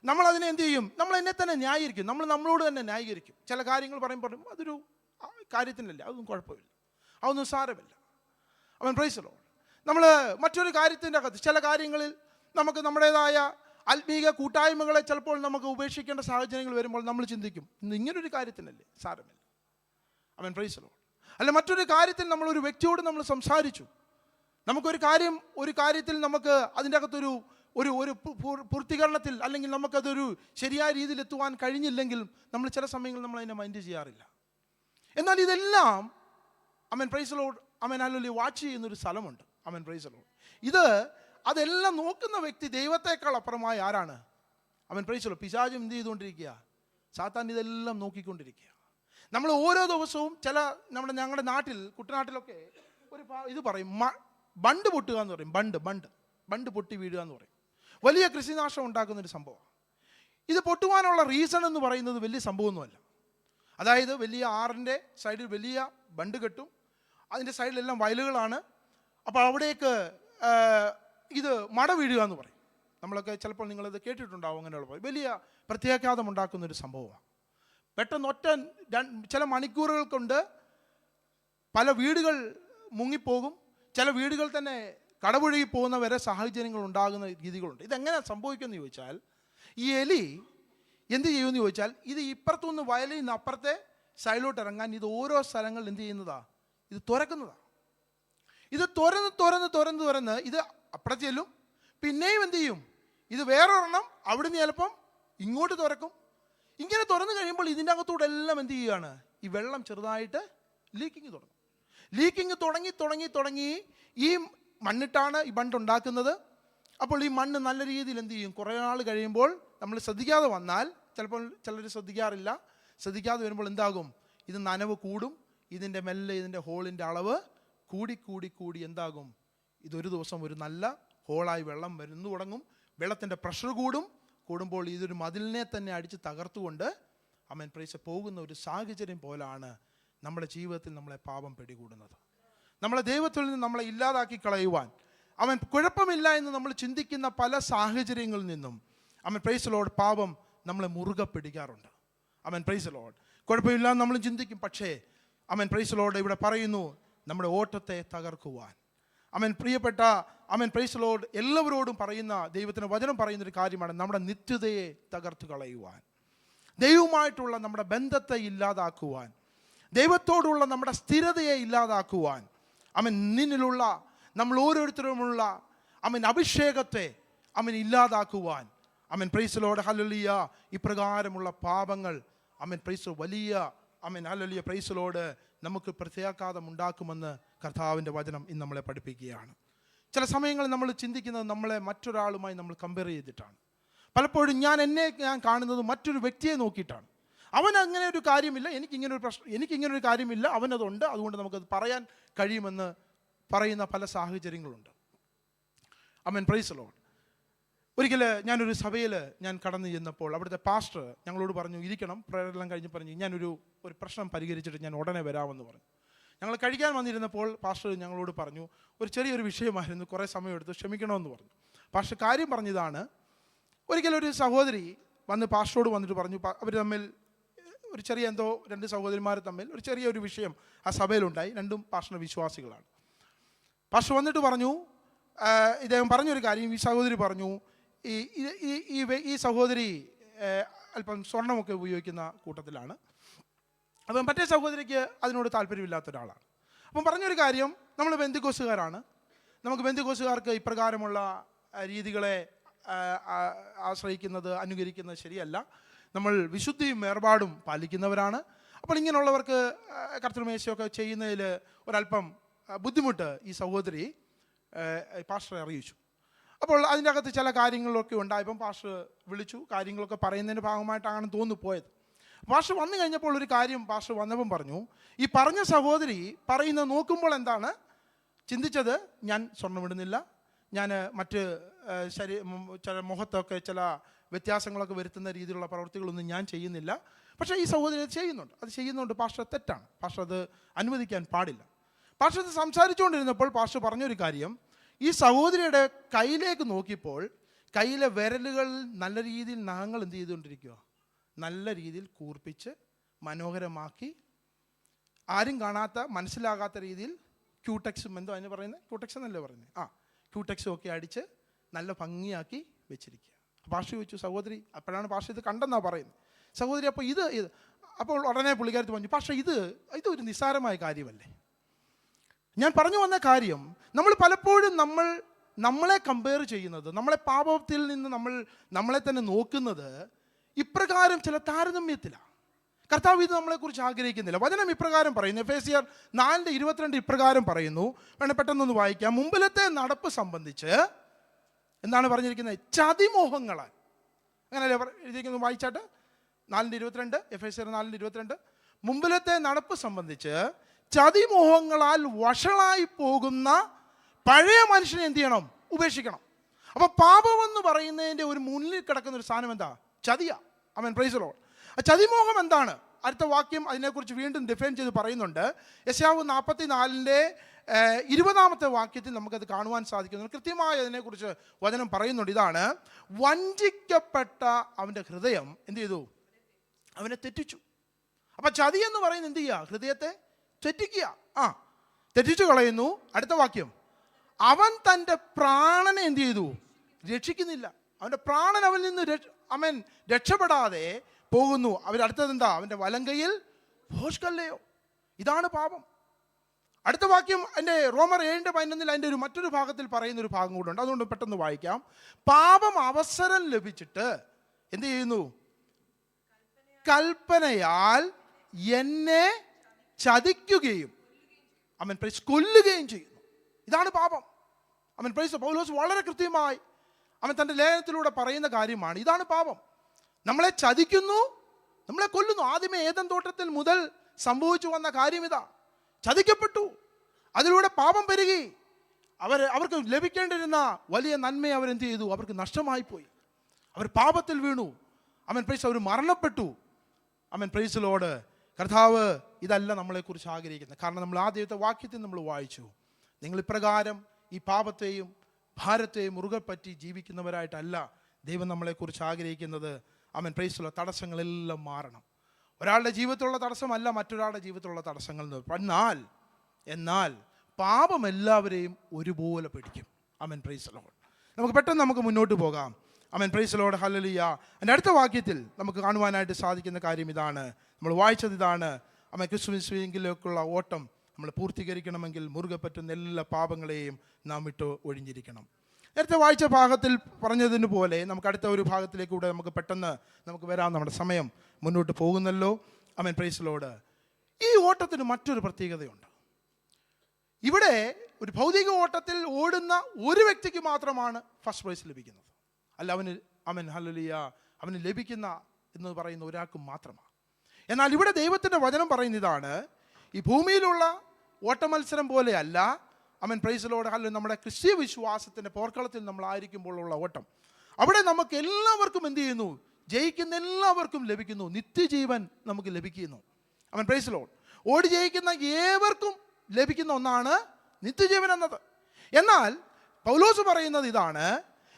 നമ്മളതിനെ എന്ത് ചെയ്യും? നമ്മൾ എന്നെ തന്നെ ന്യായീകരിക്കും, നമ്മളോട് തന്നെ ന്യായീകരിക്കും. ചില കാര്യങ്ങൾ പറയുമ്പോൾ അതൊരു കാര്യത്തിനല്ലേ, അതൊന്നും കുഴപ്പമില്ല, അതൊന്നും സാരമില്ല. Price the Lord. നമ്മൾ മറ്റൊരു കാര്യത്തിൻ്റെ അകത്ത് ചില കാര്യങ്ങളിൽ നമുക്ക് നമ്മുടേതായ ആത്മീക കൂട്ടായ്മകളെ ചിലപ്പോൾ നമുക്ക് ഉപേക്ഷിക്കേണ്ട സാഹചര്യങ്ങൾ വരുമ്പോൾ നമ്മൾ ചിന്തിക്കും, ഇന്ന് ഇങ്ങനൊരു കാര്യത്തിനല്ലേ, സാരമില്ല. Price the Lord. അല്ല, മറ്റൊരു കാര്യത്തിൽ നമ്മളൊരു വ്യക്തിയോട് നമ്മൾ സംസാരിച്ചു, നമുക്കൊരു കാര്യത്തിൽ നമുക്ക് അതിൻ്റെ അകത്തൊരു ഒരു പൂർത്തീകരണത്തിൽ അല്ലെങ്കിൽ നമുക്കതൊരു ശരിയായ രീതിയിൽ എത്തുവാൻ കഴിഞ്ഞില്ലെങ്കിൽ നമ്മൾ ചില സമയങ്ങളിൽ നമ്മൾ അതിനെ മൈൻഡ് ചെയ്യാറില്ല. എന്നാൽ ഇതെല്ലാം പ്രൈസ് ദി ലോർഡ് അല്ലെങ്കിൽ വാച്ച് ചെയ്യുന്നൊരു സ്ഥലമുണ്ട്. Price the Lord. അതെല്ലാം നോക്കുന്ന വ്യക്തി ദൈവത്തെക്കാൾ അപ്പുറമായ ആരാണ്? Price the Lord. പിശാചും എന്ത് ചെയ്തുകൊണ്ടിരിക്കുക? സാത്താൻ ഇതെല്ലാം നോക്കിക്കൊണ്ടിരിക്കുക. നമ്മൾ ഓരോ ദിവസവും ഞങ്ങളുടെ നാട്ടിൽ, കുട്ടനാട്ടിലൊക്കെ ഒരു ഇത് പറയും, ബണ്ട് പൊട്ടുക എന്ന് പറയും. ബണ്ട് പൊട്ടി വീഴുക എന്ന് പറയും. വലിയ കൃഷിനാശം ഉണ്ടാക്കുന്നൊരു സംഭവമാണ്. ഇത് പൊട്ടുവാനുള്ള റീസൺ എന്ന് പറയുന്നത് വലിയ സംഭവമൊന്നുമല്ല. അതായത് വലിയ ആറിൻ്റെ സൈഡിൽ വലിയ ബണ്ട് കെട്ടും, അതിൻ്റെ സൈഡിലെല്ലാം വയലുകളാണ്. അപ്പോൾ അവിടേക്ക് ഇത് മട വീഴുക എന്ന് പറയും. നമ്മളൊക്കെ ചിലപ്പോൾ നിങ്ങളിത് കേട്ടിട്ടുണ്ടാവും. അങ്ങനെയുള്ള വലിയ പ്രത്യാഘാതം ഉണ്ടാക്കുന്നൊരു സംഭവമാണ്. പെട്ടെന്ന് ചില മണിക്കൂറുകൾ കൊണ്ട് പല വീടുകൾ മുങ്ങിപ്പോകും. ചില വീടുകൾ തന്നെ കടപുഴകി പോകുന്ന വരെ സാഹചര്യങ്ങൾ ഉണ്ടാകുന്ന രീതികളുണ്ട്. ഇതെങ്ങനെ സംഭവിക്കുമെന്ന് ചോദിച്ചാൽ, ഈ എലി എന്ത് ചെയ്യുമെന്ന് ചോദിച്ചാൽ, ഇത് ഇപ്പുറത്തുനിന്ന് വയലിൽ നിന്ന് അപ്പുറത്തെ സൈഡിലോട്ട് ഇറങ്ങാൻ ഇത് ഓരോ സ്ഥലങ്ങളിൽ എന്ത് ചെയ്യുന്നതാ, ഇത് തുറക്കുന്നതാണ്. ഇത് തുറന്ന് ഇത് അപ്പുറത്ത് ചെല്ലും. പിന്നെയും എന്ത് ചെയ്യും, ഇത് വേറൊരെണ്ണം അവിടുന്ന് ചിലപ്പം ഇങ്ങോട്ട് തുറക്കും. ഇങ്ങനെ തുറന്നു കഴിയുമ്പോൾ ഇതിൻ്റെ അകത്തൂടെ എല്ലാം എന്ത് ചെയ്യുകയാണ്, ഈ വെള്ളം ചെറുതായിട്ട് ലീക്കിങ് തുടങ്ങും. ലീക്കിങ് തുടങ്ങി ഈ മണ്ണിട്ടാണ് ഈ ബണ്ടുണ്ടാക്കുന്നത്. അപ്പോൾ ഈ മണ്ണ് നല്ല രീതിയിൽ എന്ത് ചെയ്യും, കുറേ നാൾ കഴിയുമ്പോൾ നമ്മൾ ശ്രദ്ധിക്കാതെ വന്നാൽ, ചിലപ്പോൾ ചിലർ ശ്രദ്ധിക്കാതെ വരുമ്പോൾ എന്താകും, ഇത് നനവ് കൂടും. ഇതിൻ്റെ ഇതിൻ്റെ ഹോളിൻ്റെ അളവ് കൂടി എന്താകും, ഇതൊരു ദിവസം ഒരു നല്ല ഹോളായി വെള്ളം വരുന്നു തുടങ്ങും. വെള്ളത്തിൻ്റെ പ്രഷർ കൂടുമ്പോൾ ഇതൊരു മതിലിനെ തന്നെ അടിച്ച് തകർത്തുകൊണ്ട് ആമേൻ പ്രൈസ് പോകുന്ന ഒരു സാഹചര്യം പോലാണ് നമ്മുടെ ജീവിതത്തിൽ നമ്മളെ പാപം പിടികൂടുന്നത്. നമ്മളെ ദൈവത്തിൽ നിന്ന് നമ്മളെ ഇല്ലാതാക്കി കളയുവാൻ അവൻ കുഴപ്പമില്ല എന്ന് നമ്മൾ ചിന്തിക്കുന്ന പല സാഹചര്യങ്ങളിൽ നിന്നും അവൻ പ്രൈസ് ലോർഡ് പാപം നമ്മളെ മുറുകെ പിടിക്കാറുണ്ട്. അവൻ പ്രൈസ് ലോർഡ് കുഴപ്പമില്ല എന്ന് നമ്മൾ ചിന്തിക്കും. പക്ഷേ അവൻ പ്രൈസ് ലോർഡ് ഇവിടെ പറയുന്നു, നമ്മുടെ ഓട്ടത്തെ തകർക്കുവാൻ. അവൻ പ്രിയപ്പെട്ട അവൻ പ്രൈസ് ലോർഡ് എല്ലാവരോടും പറയുന്ന ദൈവത്തിൻ്റെ വചനം പറയുന്നൊരു കാര്യമാണ്, നമ്മുടെ നിത്യതയെ തകർത്ത് കളയുവാൻ, ദൈവവുമായിട്ടുള്ള നമ്മുടെ ബന്ധത്തെ ഇല്ലാതാക്കുവാൻ, ദൈവത്തോടുള്ള നമ്മുടെ സ്ഥിരതയെ ഇല്ലാതാക്കുവാൻ, അവൻ നിന്നിലുള്ള നമ്മൾ ഓരോരുത്തരുമുള്ള അവൻ അഭിഷേകത്തെ അവൻ ഇല്ലാതാക്കുവാൻ. അവൻ പ്രൈസ് ലോർഡ് ഹല്ലേലൂയ ഇപ്രകാരമുള്ള പാപങ്ങൾ അവൻ പ്രൈസ് വലിയ അവൻ ഹല്ലേലൂയ പ്രൈസ് ലോർഡ് നമുക്ക് പ്രത്യാഘാതം ഉണ്ടാക്കുമെന്ന് കർത്താവിൻ്റെ വചനം ഇന്ന് നമ്മളെ പഠിപ്പിക്കുകയാണ്. ചില സമയങ്ങളിൽ നമ്മൾ ചിന്തിക്കുന്നത് നമ്മളെ മറ്റൊരാളുമായി നമ്മൾ കമ്പയർ ചെയ്തിട്ടാണ്. പലപ്പോഴും ഞാൻ കാണുന്നത് മറ്റൊരു വ്യക്തിയെ നോക്കിയിട്ടാണ്. അവൻ അങ്ങനെ ഒരു കാര്യമില്ല, എനിക്കിങ്ങനൊരു കാര്യമില്ല, അവനതുണ്ട്, അതുകൊണ്ട് നമുക്കത് പറയാൻ കഴിയുമെന്ന് പറയുന്ന പല സാഹചര്യങ്ങളുണ്ട്. ആമേൻ പ്രൈസ് ലോർഡ്. ഒരിക്കൽ ഞാനൊരു സഭയിൽ കടന്നു ചെന്നപ്പോൾ അവിടുത്തെ പാസ്റ്റർ ഞങ്ങളോട് പറഞ്ഞു, ഇരിക്കണം, പ്രേയറെല്ലാം കഴിഞ്ഞ് പറഞ്ഞു, ഞാനൊരു പ്രശ്നം പരിഹരിച്ചിട്ട് ഞാൻ ഉടനെ വരാമെന്ന് പറഞ്ഞു. ഞങ്ങൾ കഴിക്കാൻ വന്നിരുന്നപ്പോൾ പാസ്റ്റർ ഞങ്ങളോട് പറഞ്ഞു, ഒരു ചെറിയൊരു വിഷയമായിരുന്നു, കുറേ സമയമെടുത്ത് ക്ഷമിക്കണമെന്ന് പറഞ്ഞു. പാസ്റ്റർ കാര്യം പറഞ്ഞതാണ്, ഒരിക്കലൊരു സഹോദരി വന്ന് പാസ്റ്ററോട് വന്നിട്ട് പറഞ്ഞു, അവർ തമ്മിൽ ഒരു ചെറിയ രണ്ട് സഹോദരിമാർ തമ്മിൽ ഒരു ചെറിയൊരു വിഷയം ആ സഭയിലുണ്ടായി. രണ്ടും പാസ്റ്ററിൻ്റെ വിശ്വാസികളാണ്. പാസ്റ്റർ വന്നിട്ട് പറഞ്ഞു, ഇദ്ദേഹം പറഞ്ഞൊരു കാര്യം, ഈ സഹോദരി പറഞ്ഞു, ഈ സഹോദരി അല്പം സ്വർണ്ണമൊക്കെ ഉപയോഗിക്കുന്ന കൂട്ടത്തിലാണ്. അപ്പം മറ്റേ സഹോദരിക്ക് അതിനോട് താല്പര്യമില്ലാത്ത ഒരാളാണ്. അപ്പം പറഞ്ഞൊരു കാര്യം, നമ്മൾ ബെന്തിക്കോസുകാരാണ്, നമുക്ക് ബെന്തിക്കോസുകാർക്ക് ഇപ്രകാരമുള്ള രീതികളെ ആശ്രയിക്കുന്നത് അനുകരിക്കുന്നത് ശരിയല്ല, നമ്മൾ വിശുദ്ധിയും ഏർപ്പാടും പാലിക്കുന്നവരാണ്. അപ്പോൾ ഇങ്ങനെയുള്ളവർക്ക് കർത്തൃമേശയൊക്കെ ചെയ്യുന്നതിൽ ഒരല്പം ബുദ്ധിമുട്ട് ഈ സഹോദരി പാസ്റ്ററെ അറിയിച്ചു. അപ്പോൾ അതിൻ്റെ അകത്ത് ചില കാര്യങ്ങളൊക്കെ ഉണ്ടായപ്പം പാസ്റ്റർ വിളിച്ചു. കാര്യങ്ങളൊക്കെ പറയുന്നതിൻ്റെ ഭാഗമായിട്ടാണ് തോന്നുന്നു പോയത്. പാസ്റ്റർ വന്നു കഴിഞ്ഞപ്പോൾ ഒരു കാര്യം പാസ്റ്റർ വന്നപ്പം പറഞ്ഞു, ഈ പറഞ്ഞ സഹോദരി പറയുന്നത് നോക്കുമ്പോൾ എന്താണ് ചിന്തിച്ചത്, ഞാൻ സ്വർണ്ണമിടുന്നില്ല, ഞാൻ മറ്റ് ചില മുഖത്തൊക്കെ ചില വ്യത്യാസങ്ങളൊക്കെ വരുത്തുന്ന രീതിയിലുള്ള പ്രവൃത്തികളൊന്നും ഞാൻ ചെയ്യുന്നില്ല. പക്ഷേ ഈ സഹോദരി അത് ചെയ്യുന്നുണ്ട് പാസ്റ്റർ തെറ്റാണ്, പാസ്റ്റർ അത് അനുവദിക്കാൻ പാടില്ല. പാസ്റ്റർ അത് സംസാരിച്ചുകൊണ്ടിരുന്നപ്പോൾ പാസ്റ്റർ പറഞ്ഞൊരു കാര്യം, ഈ സഹോദരിയുടെ കയ്യിലേക്ക് നോക്കിയപ്പോൾ കയ്യിലെ വിരലുകൾ നല്ല രീതിയിൽ നഖങ്ങൾ എന്ത് ചെയ്തുകൊണ്ടിരിക്കുക, നല്ല രീതിയിൽ കൂർപ്പിച്ച് മനോഹരമാക്കി, ആരും കാണാത്ത മനസ്സിലാകാത്ത രീതിയിൽ ക്യൂടെക്സും എന്തോ അതിന് പറയുന്നത്, ക്യൂടെക്സ് എന്നല്ലേ പറയുന്നത്, ക്യൂടെക്സും ഒക്കെ അടിച്ച് നല്ല ഭംഗിയാക്കി വെച്ചിരിക്കുക. പാസ്റ്റർ ചോദിച്ചു, സഹോദരി, അപ്പോഴാണ് പാസ്റ്റർ ഇത് കണ്ടെന്നാണ് പറയുന്നത്, സഹോദരി അപ്പോൾ ഇത് അപ്പോൾ ഉടനെ പുള്ളിക്കാരത്ത് പറഞ്ഞു, പക്ഷേ ഇതൊരു നിസ്സാരമായ കാര്യമല്ലേ. ഞാൻ പറഞ്ഞു വന്ന കാര്യം, നമ്മൾ പലപ്പോഴും നമ്മളെ കമ്പയർ ചെയ്യുന്നത്, നമ്മളെ പാപത്തിൽ നിന്ന് നമ്മളെ തന്നെ നോക്കുന്നത് ഇപ്രകാരം ചില താരതമ്യത്തിലാണ്. കർത്താവ് ഇത് നമ്മളെക്കുറിച്ച് ആഗ്രഹിക്കുന്നില്ല. വചനം ഇപ്രകാരം പറയുന്നു, എഫേസ്യർ 4:22 ഇപ്രകാരം പറയുന്നു, വേണം പെട്ടെന്നൊന്ന് വായിക്കാം. മുമ്പിലത്തെ നടപ്പ് സംബന്ധിച്ച് എന്താണ് പറഞ്ഞിരിക്കുന്നത്, ചതിമോഹങ്ങളാൽ, അങ്ങനെയല്ലേ എഴുതിയിരിക്കുന്നത്, വായിച്ചാട്ട് 4:22, എഫേസ്യർ 4:22, മുമ്പിലത്തെ നടപ്പ് സംബന്ധിച്ച് ചതിമോഹങ്ങളാൽ വഷളായി പോകുന്ന പഴയ മനുഷ്യനെ എന്ത് ചെയ്യണം, ഉപേക്ഷിക്കണം. അപ്പോൾ പാപമെന്ന് പറയുന്നതിൻ്റെ ഒരു മുന്നിൽ കിടക്കുന്ന ഒരു സാധനം എന്താ, ചതിയാ. ആമേൻ പ്രൈസ് ദി ലോർഡ്. ചതിമോഹം എന്താണ്, അടുത്ത വാക്യം അതിനെക്കുറിച്ച് വീണ്ടും ഡിഫൈൻ ചെയ്ത് പറയുന്നുണ്ട്. യെശയ്യാവ് 44-ന്റെ 20-ാമത്തെ വാക്യത്തിൽ നമുക്കത് കാണുവാൻ സാധിക്കുന്നു. കൃത്യമായി അതിനെക്കുറിച്ച് വചനം പറയുന്നുണ്ട്. ഇതാണ്: വഞ്ചിക്കപ്പെട്ട അവൻ്റെ ഹൃദയം എന്ത് ചെയ്തു? അവനെ തെറ്റിച്ചു. അപ്പം ചതി എന്ന് പറയുന്നത് എന്ത് ചെയ്യുക? ഹൃദയത്തെ തെറ്റിക്കുക. തെറ്റിച്ചു കളയുന്നു. അടുത്ത വാക്യം: അവൻ തൻ്റെ പ്രാണനെ എന്ത് ചെയ്തു? രക്ഷിക്കുന്നില്ല. അവൻ്റെ പ്രാണൻ അവനിൽ നിന്ന് രക്ഷപ്പെടാതെ പോകുന്നു. അടുത്തത് എന്താ? അവൻ്റെ വലങ്കയിൽ ഭോഷ്കല്ലയോ. ഇതാണ് പാപം. അടുത്ത വാക്യം എൻ്റെ റോമർ 7:11 അതിൻ്റെ മറ്റൊരു ഭാഗത്തിൽ പറയുന്ന ഒരു ഭാഗം കൂടെ ഉണ്ട്. അതുകൊണ്ട് പെട്ടെന്ന് വായിക്കാം. പാപം അവസരം ലഭിച്ചിട്ട് എന്ത് ചെയ്യുന്നു? കൽപ്പനയാൽ എന്നെ ചതിക്കുകയും കൊല്ലുകയും ചെയ്യുന്നു. ഇതാണ് പാപം. പൗലോസ് വളരെ കൃത്യമായി തൻ്റെ ലേഖനത്തിലൂടെ പറയുന്ന കാര്യമാണ്. ഇതാണ് പാപം. നമ്മളെ ചതിക്കുന്നു, നമ്മളെ കൊല്ലുന്നു. ആദ്യമേ ഏദൻ തോട്ടത്തിൽ മുതൽ സംഭവിച്ചു വന്ന കാര്യം ഇതാ. ചതിക്കപ്പെട്ടു, അതിലൂടെ പാപം പെരുകി. അവർക്ക് ലഭിക്കേണ്ടിരുന്ന വലിയ നന്മയെ അവരെന്ത് ചെയ്തു? അവർക്ക് നഷ്ടമായി പോയി. അവർ പാപത്തിൽ വീണു. അവർ മരണപ്പെട്ടു. Praise Lord. കർത്താവ് ഇതല്ല നമ്മളെക്കുറിച്ച് ആഗ്രഹിക്കുന്നത്. കാരണം നമ്മൾ ആദ്യത്തെ വാക്യത്തിൽ നമ്മൾ വായിച്ചു, നിങ്ങൾ ഇപ്രകാരം ഈ പാപത്തെയും ഭാരത്തെയും മുറുകെ പറ്റി ജീവിക്കുന്നവരായിട്ടല്ല ദൈവം നമ്മളെക്കുറിച്ച് ആഗ്രഹിക്കുന്നത്. Praise Lord. തടസ്സങ്ങളെല്ലാം മാറണം. ഒരാളുടെ ജീവിതത്തിലുള്ള തടസ്സമല്ല മറ്റൊരാളുടെ ജീവിതത്തിലുള്ള തടസ്സങ്ങൾ. എന്നാൽ പാപം എല്ലാവരെയും ഒരുപോലെ പിടിക്കും. Praise Lord. നമുക്ക് പെട്ടെന്ന് മുന്നോട്ട് പോകാം. Praise Lord. ഹല്ലേലൂയ. എൻ്റെ അടുത്ത വാക്യത്തിൽ നമുക്ക് കാണുവാനായിട്ട് സാധിക്കുന്ന കാര്യം ഇതാണ്. നമ്മൾ വായിച്ചത് ഇതാണ്: ക്രിസ്തുവിലേക്കുള്ള ഓട്ടം നമ്മൾ പൂർത്തീകരിക്കണമെങ്കിൽ മുറുകെ പറ്റുന്ന എല്ലാ പാപങ്ങളെയും നാം വിട്ട് ഒഴിഞ്ഞിരിക്കണം. നേരത്തെ വായിച്ച ഭാഗത്തിൽ പറഞ്ഞതിന് പോലെ നമുക്ക് അടുത്ത ഒരു ഭാഗത്തിലേക്ക് കൂടെ പെട്ടെന്ന് വരാം. നമ്മുടെ സമയം മുന്നോട്ട് പോകുന്നല്ലോ. Praise Lord. ഈ ഓട്ടത്തിന് മറ്റൊരു പ്രത്യേകതയുണ്ട്. ഇവിടെ ഒരു ഭൗതിക ഓട്ടത്തിൽ ഓടുന്ന ഒരു വ്യക്തിക്ക് മാത്രമാണ് ഫസ്റ്റ് പ്രൈസ് ലഭിക്കുന്നത്. അല്ല, ഹല്ലേലൂയ, അവന് ലഭിക്കുന്ന എന്ന് പറയുന്ന ഒരാൾക്ക് മാത്രമാണ്. എന്നാൽ ഇവിടെ ദൈവത്തിൻ്റെ വചനം പറയുന്ന ഇതാണ്: ഈ ഭൂമിയിലുള്ള ഓട്ടമത്സരം പോലെയല്ല പ്രൈസ് ലോർഡ്. ഹല്ലേലൂയ. നമ്മുടെ ക്രിസ്തീയ വിശ്വാസത്തിൻ്റെ പോർക്കളത്തിൽ നമ്മളായിരിക്കുമ്പോഴുള്ള ഓട്ടം, അവിടെ നമുക്ക് എല്ലാവർക്കും എന്ത് ചെയ്യുന്നു? ജയിക്കുന്ന എല്ലാവർക്കും ലഭിക്കുന്നു. നിത്യജീവൻ നമുക്ക് ലഭിക്കുന്നു. Praise Lord. ഓടി ജയിക്കുന്ന ഏവർക്കും ലഭിക്കുന്ന ഒന്നാണ് നിത്യജീവൻ എന്നത്. എന്നാൽ പൗലോസ് പറയുന്നത് ഇതാണ്: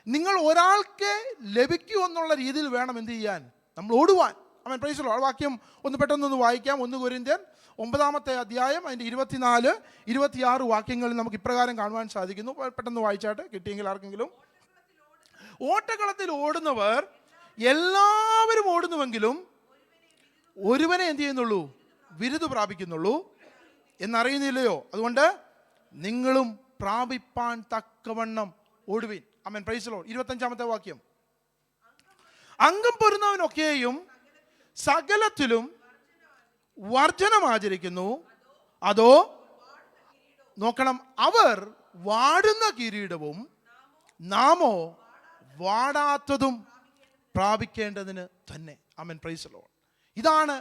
നിങ്ങൾ ഒരാൾക്ക് ലഭിക്കൂ എന്നുള്ള രീതിയിൽ വേണം എന്ത് ചെയ്യാൻ? നമ്മൾ ഓടുവാൻ. Praise Lord. വാക്യം ഒന്ന് പെട്ടെന്നൊന്ന് വായിക്കാം. 1 കൊരിന്ത്യർ 9-ാമത്തെ അധ്യായം അതിൻ്റെ 24, 26 വാക്യങ്ങളിൽ നമുക്ക് ഇപ്രകാരം കാണുവാൻ സാധിക്കുന്നു. പെട്ടെന്ന് വായിച്ചാട്ട് കിട്ടിയെങ്കിൽ ആർക്കെങ്കിലും. ഓട്ടക്കളത്തിൽ ഓടുന്നവർ എല്ലാവരും ഓടുന്നുവെങ്കിലും ഒരുവനെ എന്ത് ചെയ്യുന്നുള്ളൂ? ബിരുദ പ്രാപിക്കുന്നുള്ളൂ എന്നറിയുന്നില്ലയോ? അതുകൊണ്ട് നിങ്ങളും പ്രാപിപ്പാൻ തക്കവണ്ണം ഓടുവിൻ. Praise Lord. 25-ാമത്തെ വാക്യം: അംഗം പൊരുന്നവനൊക്കെയും സകലത്തിലും വർജനം ആചരിക്കുന്നു, അതോ നോക്കണം, അവർ വാടുന്ന കിരീടവും നാമോ വാടാത്തതും പ്രാപിക്കേണ്ടതിന് തന്നെ. Praise Lord. ഇതാണ്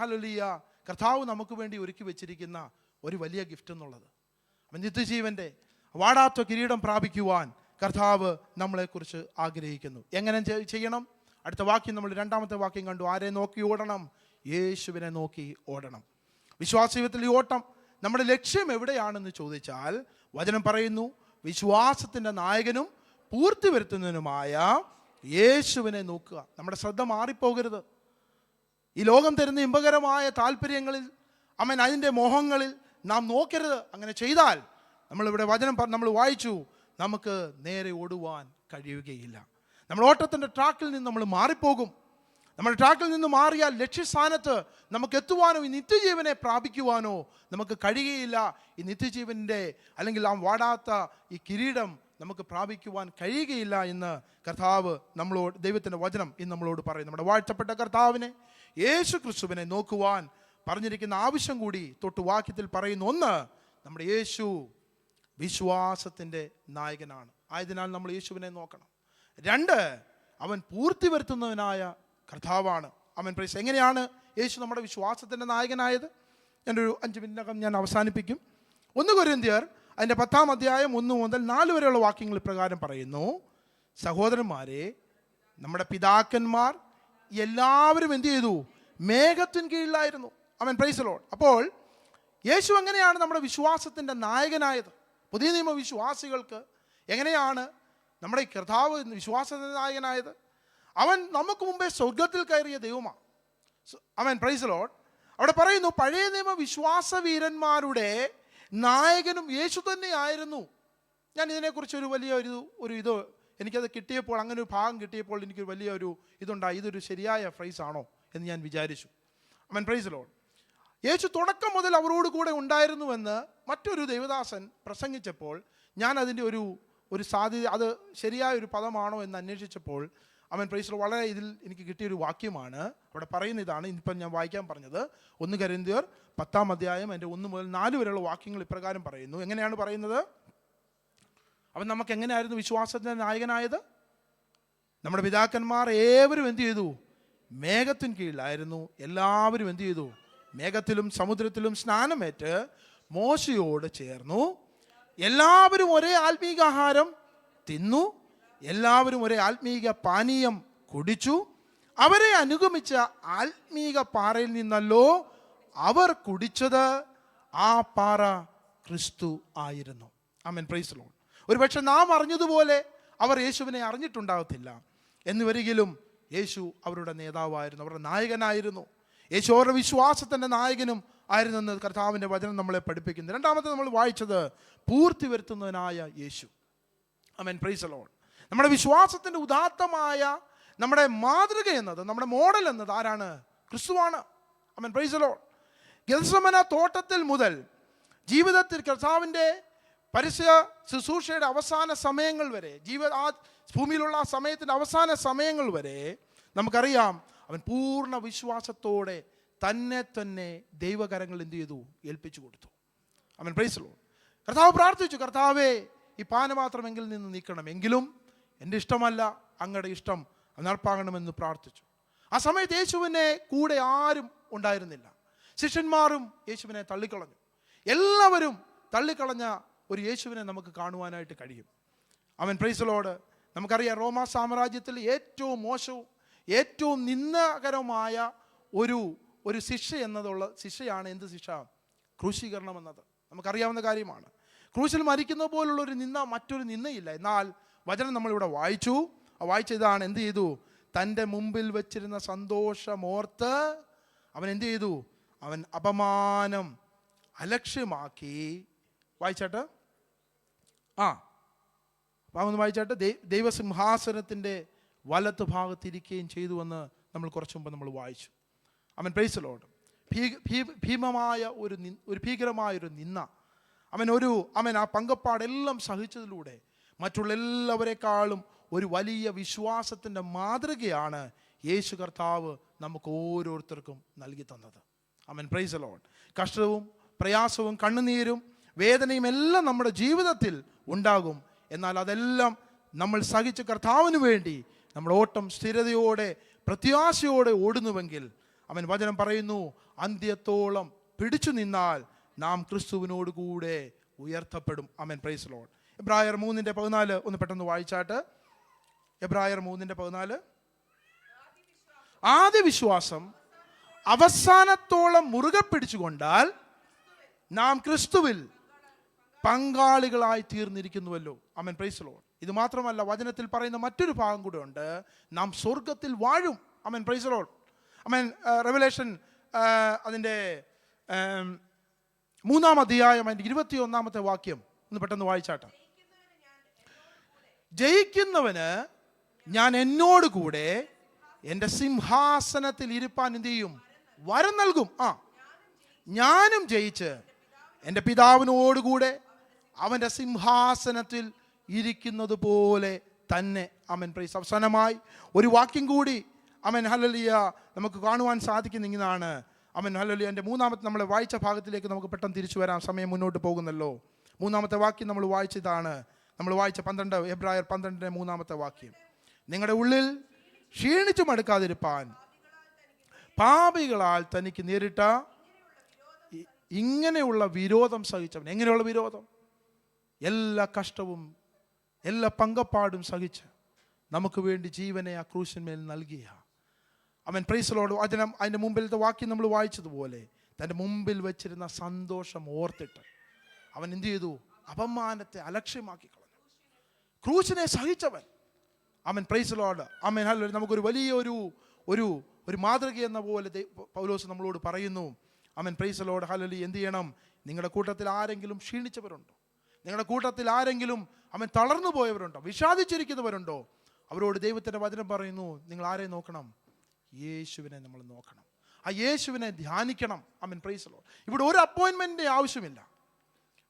ഹല്ലേലൂയ കർത്താവ് നമുക്ക് വേണ്ടി ഒരുക്കി വെച്ചിരിക്കുന്ന ഒരു വലിയ ഗിഫ്റ്റ് എന്നുള്ളത്. നിത്യജീവൻ്റെ വാടാത്ത കിരീടം പ്രാപിക്കുവാൻ കർത്താവ് നമ്മളെക്കുറിച്ച് ആഗ്രഹിക്കുന്നു. എങ്ങനെ ചെയ്യണം? അടുത്ത വാക്യം നമ്മൾ 2-ാമത്തെ വാക്യം കണ്ടു. ആരെ നോക്കി ഓടണം? യേശുവിനെ നോക്കി ഓടണം. വിശ്വാസ ജീവിതത്തിൽ ഈ ഓട്ടം നമ്മുടെ ലക്ഷ്യം എവിടെയാണെന്ന് ചോദിച്ചാൽ വചനം പറയുന്നു: വിശ്വാസത്തിൻ്റെ നായകനും പൂർത്തി വരുത്തുന്നതിനുമായ യേശുവിനെ നോക്കുക. നമ്മുടെ ശ്രദ്ധ മാറിപ്പോകരുത്. ഈ ലോകം തരുന്ന ഇമ്പകരമായ താല്പര്യങ്ങളിൽ അതിൻ്റെ മോഹങ്ങളിൽ നാം നോക്കരുത്. അങ്ങനെ ചെയ്താൽ നമ്മളിവിടെ വചനം നമ്മൾ വായിച്ചു, നമുക്ക് നേരെ ഓടുവാൻ കഴിയുകയില്ല. നമ്മൾ ഓട്ടത്തിൻ്റെ ട്രാക്കിൽ നിന്ന് നമ്മൾ മാറിപ്പോകും. നമ്മുടെ ട്രാക്കിൽ നിന്ന് മാറിയാൽ ലക്ഷ്യസ്ഥാനത്ത് നമുക്ക് എത്തുവാനോ ഈ നിത്യജീവനെ പ്രാപിക്കുവാനോ നമുക്ക് കഴിയുകയില്ല. ഈ നിത്യജീവൻ്റെ അല്ലെങ്കിൽ ആ വാടാത്ത ഈ കിരീടം നമുക്ക് പ്രാപിക്കുവാൻ കഴിയുകയില്ല എന്ന് കർത്താവ് നമ്മളോട്, ദൈവത്തിൻ്റെ വചനം ഇന്ന് നമ്മളോട് പറയും. നമ്മുടെ വാഴ്ത്തപ്പെട്ട കർത്താവിനെ യേശു ക്രിസ്തുവിനെ നോക്കുവാൻ പറഞ്ഞിരിക്കുന്ന ആവശ്യം കൂടി തൊട്ട് വാക്യത്തിൽ പറയുന്നു. ഒന്ന്, നമ്മുടെ യേശു വിശ്വാസത്തിൻ്റെ നായകനാണ്. ആയതിനാൽ നമ്മൾ യേശുവിനെ നോക്കണം. 2, അവൻ പൂർത്തി വരുത്തുന്നവനായ കർത്താവാണ്. പ്രൈസ്. എങ്ങനെയാണ് യേശു നമ്മുടെ വിശ്വാസത്തിൻ്റെ നായകനായത്? എൻ്റെ ഒരു 5 മിനിറ്റിനകം ഞാൻ അവസാനിപ്പിക്കും. 1 കൊരിന്ത്യർ അതിൻ്റെ 10-ാം അധ്യായം 1 മുതൽ 4 വരെയുള്ള വാക്യങ്ങൾ പ്രകാരം പറയുന്നു: സഹോദരന്മാരെ, നമ്മുടെ പിതാക്കന്മാർ എല്ലാവരും എന്ത് ചെയ്തു? മേഘത്തിൻ കീഴിലായിരുന്നു. ആമേൻ, പ്രൈസ് ദി ലോർഡ്. അപ്പോൾ യേശു എങ്ങനെയാണ് നമ്മുടെ വിശ്വാസത്തിൻ്റെ നായകനായത്? പുതിയ നിയമ വിശ്വാസികൾക്ക് എങ്ങനെയാണ് നമ്മുടെ കർത്താവ് വിശ്വാസത്തിൻ്റെ നായകനായത്? അവൻ നമുക്ക് മുമ്പേ സ്വർഗത്തിൽ കയറിയ ദൈവമാണ്. ആമേൻ, പ്രൈസ് ദി ലോർഡ്. അവിടെ പറയുന്നു, പഴയ നിയമ വിശ്വാസവീരന്മാരുടെ നായകനും യേശു തന്നെയായിരുന്നു. ഞാൻ ഇതിനെക്കുറിച്ച് ഒരു വലിയ ഇത് എനിക്കത് കിട്ടിയപ്പോൾ, അങ്ങനെ ഒരു ഭാഗം കിട്ടിയപ്പോൾ എനിക്കൊരു വലിയ ഇതുണ്ടായി. ഇതൊരു ശരിയായ ഫ്രൈസാണോ എന്ന് ഞാൻ വിചാരിച്ചു. ആമേൻ, പ്രൈസ് ദി ലോർഡ്. യേശു തുടക്കം മുതൽ അവരോട് കൂടെ ഉണ്ടായിരുന്നുവെന്ന് മറ്റൊരു ദൈവദാസൻ പ്രസംഗിച്ചപ്പോൾ ഞാൻ അതിൻ്റെ ഒരു സാധ്യത, അത് ശരിയായ ഒരു പദമാണോ എന്ന് അന്വേഷിച്ചപ്പോൾ, ആമേൻ, പ്രൈസ് ദി ലോർഡ്, വളരെ ഇതിൽ എനിക്ക് കിട്ടിയൊരു വാക്യമാണ്. അവിടെ പറയുന്ന ഇതാണ്, ഇപ്പം ഞാൻ വായിക്കാൻ പറഞ്ഞത്. 1 കൊരിന്ത്യർ 10-ാം അധ്യായം അതിൻ്റെ 1 മുതൽ 4 വരെയുള്ള വാക്യങ്ങൾ ഇപ്രകാരം പറയുന്നു. എങ്ങനെയാണ് പറയുന്നത്? അവൻ നമുക്ക് എങ്ങനെയായിരുന്നു വിശ്വാസത്തിൻ്റെ നായകനായത്? നമ്മുടെ പിതാക്കന്മാർ ഏവരും എന്ത് ചെയ്തു? മേഘത്തിന് കീഴിലായിരുന്നു. എല്ലാവരും എന്ത് ചെയ്തു? മേഘത്തിലും സമുദ്രത്തിലും സ്നാനമേറ്റ് മോശയോട് ചേർന്നു. എല്ലാവരും ഒരേ ആത്മീകാഹാരം തിന്നു, എല്ലാവരും ഒരേ ആത്മീക പാനീയം കുടിച്ചു. അവരെ അനുഗമിച്ച ആത്മീക പാറയിൽ നിന്നല്ലോ അവർ കുടിച്ചത്. ആ പാറ ക്രിസ്തു ആയിരുന്നു. ആമേൻ, പ്രൈസ് ദി ലോർഡ്. ഒരുപക്ഷെ നാം അറിഞ്ഞതുപോലെ അവർ യേശുവിനെ അറിഞ്ഞിട്ടുണ്ടാകത്തില്ല. എന്നുവരികിലും യേശു അവരുടെ നേതാവായിരുന്നു, അവരുടെ നായകനായിരുന്നു. യേശു അവരുടെ വിശ്വാസത്തിൻ്റെ നായകനും ആയിരുന്നെന്ന് കർത്താവിൻ്റെ വചനം നമ്മളെ പഠിപ്പിക്കുന്നു. രണ്ടാമത്തെ നമ്മൾ വായിച്ചത് പൂർത്തി വരുത്തുന്നതിനായ യേശു. ആമേൻ, പ്രൈസ് ദി ലോർഡ്. നമ്മുടെ വിശ്വാസത്തിൻ്റെ ഉദാത്തമായ നമ്മുടെ മാതൃക എന്നത്, നമ്മുടെ മോഡൽ എന്നത് ആരാണ്? ക്രിസ്തുവാണ്. ആമേൻ, പ്രൈസ് ദി ലോർഡ്. ഗെത്സമന തോട്ടത്തിൽ മുതൽ ജീവിതത്തിൽ കർത്താവിൻ്റെ പരസ്യ ശുശ്രൂഷയുടെ അവസാന സമയങ്ങൾ വരെ, ഭൂമിയിലുള്ള ആ സമയത്തിൻ്റെ അവസാന സമയങ്ങൾ വരെ നമുക്കറിയാം, അവൻ പൂർണ്ണ വിശ്വാസത്തോടെ തന്നെ ദൈവകരങ്ങൾ എന്ത് ചെയ്തു? ഏൽപ്പിച്ചു കൊടുത്തു. ആമേൻ, പ്രൈസ് ദി ലോർഡ്. കർത്താവ് പ്രാർത്ഥിച്ചു, കർത്താവേ, ഈ പാനപാത്രമെങ്കിൽ നിന്ന് നീക്കണം, എങ്കിലും എൻ്റെ ഇഷ്ടമല്ല അങ്ങയുടെ ഇഷ്ടം നടപ്പാകണമെന്ന് പ്രാർത്ഥിച്ചു. ആ സമയത്ത് യേശുവിനെ കൂടെ ആരും ഉണ്ടായിരുന്നില്ല. ശിഷ്യന്മാരും യേശുവിനെ തള്ളിക്കളഞ്ഞു. എല്ലാവരും തള്ളിക്കളഞ്ഞ ഒരു യേശുവിനെ നമുക്ക് കാണുവാനായിട്ട് കഴിയും. ആമേൻ, പ്രൈസ് ദി ലോർഡ്. നമുക്കറിയാം, റോമാ സാമ്രാജ്യത്തിൽ ഏറ്റവും മോശവും ഏറ്റവും നിന്ദകരമായ ഒരു ശിക്ഷയാണ് എന്ത് ശിക്ഷ? ക്രൂശീകരണം എന്നത് നമുക്കറിയാവുന്ന കാര്യമാണ്. ക്രൂശിൽ മരിക്കുന്ന പോലുള്ള ഒരു നിന്ദ മറ്റൊരു നിന്ദയില്ല. എന്നാൽ വചനം നമ്മളിവിടെ വായിച്ചു. ആ വായിച്ച ഇതാണ്, എന്ത് ചെയ്തു? തൻ്റെ മുമ്പിൽ വെച്ചിരുന്ന സന്തോഷമോർത്ത് അവൻ എന്ത് ചെയ്തു? അവൻ അപമാനം അലക്ഷ്യമാക്കി. വായിച്ചാട്ട് ഒന്ന് വായിച്ചാട്ട്. ദൈവസിംഹാസനത്തിൻ്റെ വലത്ത് ഭാഗത്തിരിക്കുകയും ചെയ്തുവെന്ന് നമ്മൾ കുറച്ചു മുമ്പ് നമ്മൾ വായിച്ചു. ആമേൻ, പ്രൈസ് ദി ലോർഡ്. ഭീമമായ ഒരു ഭീകരമായൊരു നിന്ന അവൻ ആ പങ്കപ്പാടെല്ലാം സഹിച്ചതിലൂടെ മറ്റുള്ള എല്ലാവരെക്കാളും ഒരു വലിയ വിശ്വാസത്തിൻ്റെ മാതൃകയാണ് യേശു കർത്താവ് നമുക്ക് ഓരോരുത്തർക്കും നൽകി തന്നത്. ആമേൻ, പ്രൈസ് ദി ലോർഡ്. കഷ്ടവും പ്രയാസവും കണ്ണുനീരും വേദനയും എല്ലാം നമ്മുടെ ജീവിതത്തിൽ ഉണ്ടാകും. എന്നാൽ അതെല്ലാം നമ്മൾ സഹിച്ച് കർത്താവിന് വേണ്ടി നമ്മുടെ ഓട്ടം സ്ഥിരതയോടെ പ്രത്യാശയോടെ ഓടുന്നുവെങ്കിൽ, അവൻ വചനം പറയുന്നു, അന്ത്യത്തോളം പിടിച്ചു നിന്നാൽ നാം ക്രിസ്തുവിനോട് കൂടെ ഉയർത്തപ്പെടും. ആമേൻ, പ്രൈസ് ദി ലോർഡ്. എബ്രായർ 3:14 ഒന്ന് പെട്ടെന്ന് വായിച്ചാട്ട്. എബ്രായർ 3:14. ആദ്യ വിശ്വാസം അവസാനത്തോളം മുറുകെ പിടിച്ചുകൊണ്ടാൽ നാം ക്രിസ്തുവിൽ പങ്കാളികളായി തീർന്നിരിക്കുന്നുവല്ലോ. ആമേൻ, പ്രൈസ് ദി ലോർഡ്. ഇത് മാത്രമല്ല, വചനത്തിൽ പറയുന്ന മറ്റൊരു ഭാഗം കൂടെ ഉണ്ട്, നാം സ്വർഗത്തിൽ വാഴും. Amen, praise the Lord. Amen. Revelation അതിൻ്റെ 3-ാം അധ്യായം അതിൻ്റെ 21-ാമത്തെ വാക്യം ഒന്ന് പെട്ടെന്ന് വായിച്ചാട്ടെ. ജയിക്കുന്നവന് ഞാൻ എന്നോട് കൂടെ എൻ്റെ സിംഹാസനത്തിൽ ഇരുപ്പാൻ എന്ത് ചെയ്യും? വരം നൽകും. ഞാനും ജയിച്ച് എൻ്റെ പിതാവിനോടുകൂടെ അവൻ്റെ സിംഹാസനത്തിൽ ഇരിക്കുന്നത് പോലെ തന്നെ. ആമേൻ, പ്രൈസ്. അവസാനമായി ഒരു വാക്യം കൂടി ആമേൻ, ഹല്ലേലൂയ, നമുക്ക് കാണുവാൻ സാധിക്കുന്നതാണ്. ആമേൻ, ഹല്ലേലൂയ. എൻ്റെ 3-ാമത്തെ നമ്മൾ വായിച്ച ഭാഗത്തിലേക്ക് നമുക്ക് പെട്ടെന്ന് തിരിച്ചു വരാം, സമയം മുന്നോട്ട് പോകുന്നല്ലോ. 3-ാമത്തെ വാക്യം നമ്മൾ വായിച്ചതാണ്, നമ്മൾ വായിച്ച 12 എബ്രായർ 12 3-ാമത്തെ വാക്യം. നിങ്ങളുടെ ഉള്ളിൽ ക്ഷീണിച്ചു മടുക്കാതിരിപ്പാൻ പാപികളാൽ തനിക്ക് നേരിട്ട ഇങ്ങനെയുള്ള വിരോധം സഹിച്ചവൻ. എങ്ങനെയുള്ള വിരോധം? എല്ലാ കഷ്ടവും എല്ലാ പങ്കപ്പാടും സഹിച്ച് നമുക്ക് വേണ്ടി ജീവനെ ആ ക്രൂശിന്മേൽ നൽകിയ അവൻ പ്രൈസ് ലോർഡ് വചനം അതിൻ്റെ മുമ്പിലത്തെ വാക്യം നമ്മൾ വായിച്ചതുപോലെ തൻ്റെ മുമ്പിൽ വെച്ചിരുന്ന സന്തോഷം ഓർത്തിട്ട് അവൻ എന്ത് ചെയ്തു? അപമാനത്തെ അലക്ഷ്യമാക്കി കളഞ്ഞു. ക്രൂശിനെ സഹിച്ചവൻ. അവൻ പ്രൈസ് ലോർഡ് ആമേൻ ഹല്ലേലൂയ. നമുക്കൊരു വലിയ ഒരു മാതൃക എന്ന പോലെ പൗലോസ് നമ്മളോട് പറയുന്നു. ആമേൻ പ്രൈസ് ലോർഡ് ഹല്ലേലൂയ. എന്ത് ചെയ്യണം? നിങ്ങളുടെ കൂട്ടത്തിൽ ആരെങ്കിലും ക്ഷീണിച്ചവരുണ്ടോ? നിങ്ങളുടെ കൂട്ടത്തിൽ ആരെങ്കിലും അവൻ തളർന്നു പോയവരുണ്ടോ? വിഷാദിച്ചിരിക്കുന്നവരുണ്ടോ? അവരോട് ദൈവത്തിൻ്റെ വചനം പറയുന്നു, നിങ്ങൾ ആരെ നോക്കണം? യേശുവിനെ നമ്മൾ നോക്കണം. ആ യേശുവിനെ ധ്യാനിക്കണം. ആമേൻ പ്രൈസ് ലോർഡ്. ഇവിടെ ഒരു അപ്പോയിൻമെൻറ്റിൻ്റെ ആവശ്യമില്ല.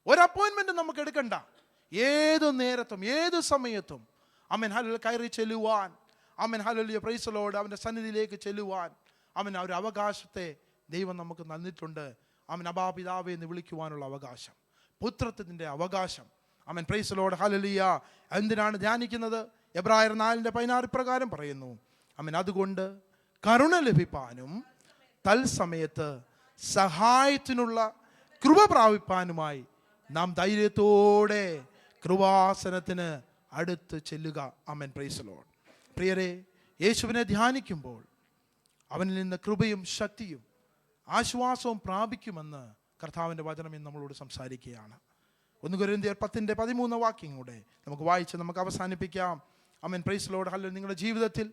ഒരു അപ്പോയിൻമെൻറ്റ് നമുക്ക് എടുക്കണ്ട. ഏത് നേരത്തും ഏത് സമയത്തും ആമേൻ ഹല്ലേലൂയ കയറി ചെല്ലുവാൻ, ആമേൻ ഹല്ലേലൂയ പ്രൈസ് ലോർഡ് അവൻ്റെ സന്നിധിയിലേക്ക് ചെല്ലുവാൻ ആമേൻ ആ ഒരു അവകാശത്തെ ദൈവം നമുക്ക് തന്നിട്ടുണ്ട്. ആമേൻ അബാ പിതാവേ എന്ന് വിളിക്കുവാനുള്ള അവകാശം, പുത്രത്വത്തിൻ്റെ അവകാശം. ആമേൻ പ്രൈസ് ലോർഡ് ഹല്ലേലൂയ. എന്തിനാണ് ധ്യാനിക്കുന്നത്? എബ്രായർ 4:16 പ്രകാരം പറയുന്നു. ആമേൻ അതുകൊണ്ട് കരുണ ലഭിപ്പാനും തൽസമയത്ത് സഹായത്തിനുള്ള കൃപ പ്രാപിപ്പാനുമായി നാം ധൈര്യത്തോടെ കൃപാസനത്തിന് അടുത്ത് ചെല്ലുക. ആമേൻ പ്രൈസ് ലോർഡ്. പ്രിയരെ, യേശുവിനെ ധ്യാനിക്കുമ്പോൾ അവനിൽ നിന്ന് കൃപയും ശക്തിയും ആശ്വാസവും പ്രാപിക്കുമെന്ന് കർത്താവിൻ്റെ വചനം ഇന്ന് നമ്മളോട് സംസാരിക്കുകയാണ്. 1 കൊരിന്ത്യർ 10:13 വാക്യം കൂടെ നമുക്ക് വായിച്ച് നമുക്ക് അവസാനിപ്പിക്കാം. ആമേൻ പ്രൈസ് ലോർഡ് ഹല്ലേലൂയ. നിങ്ങളുടെ ജീവിതത്തിൽ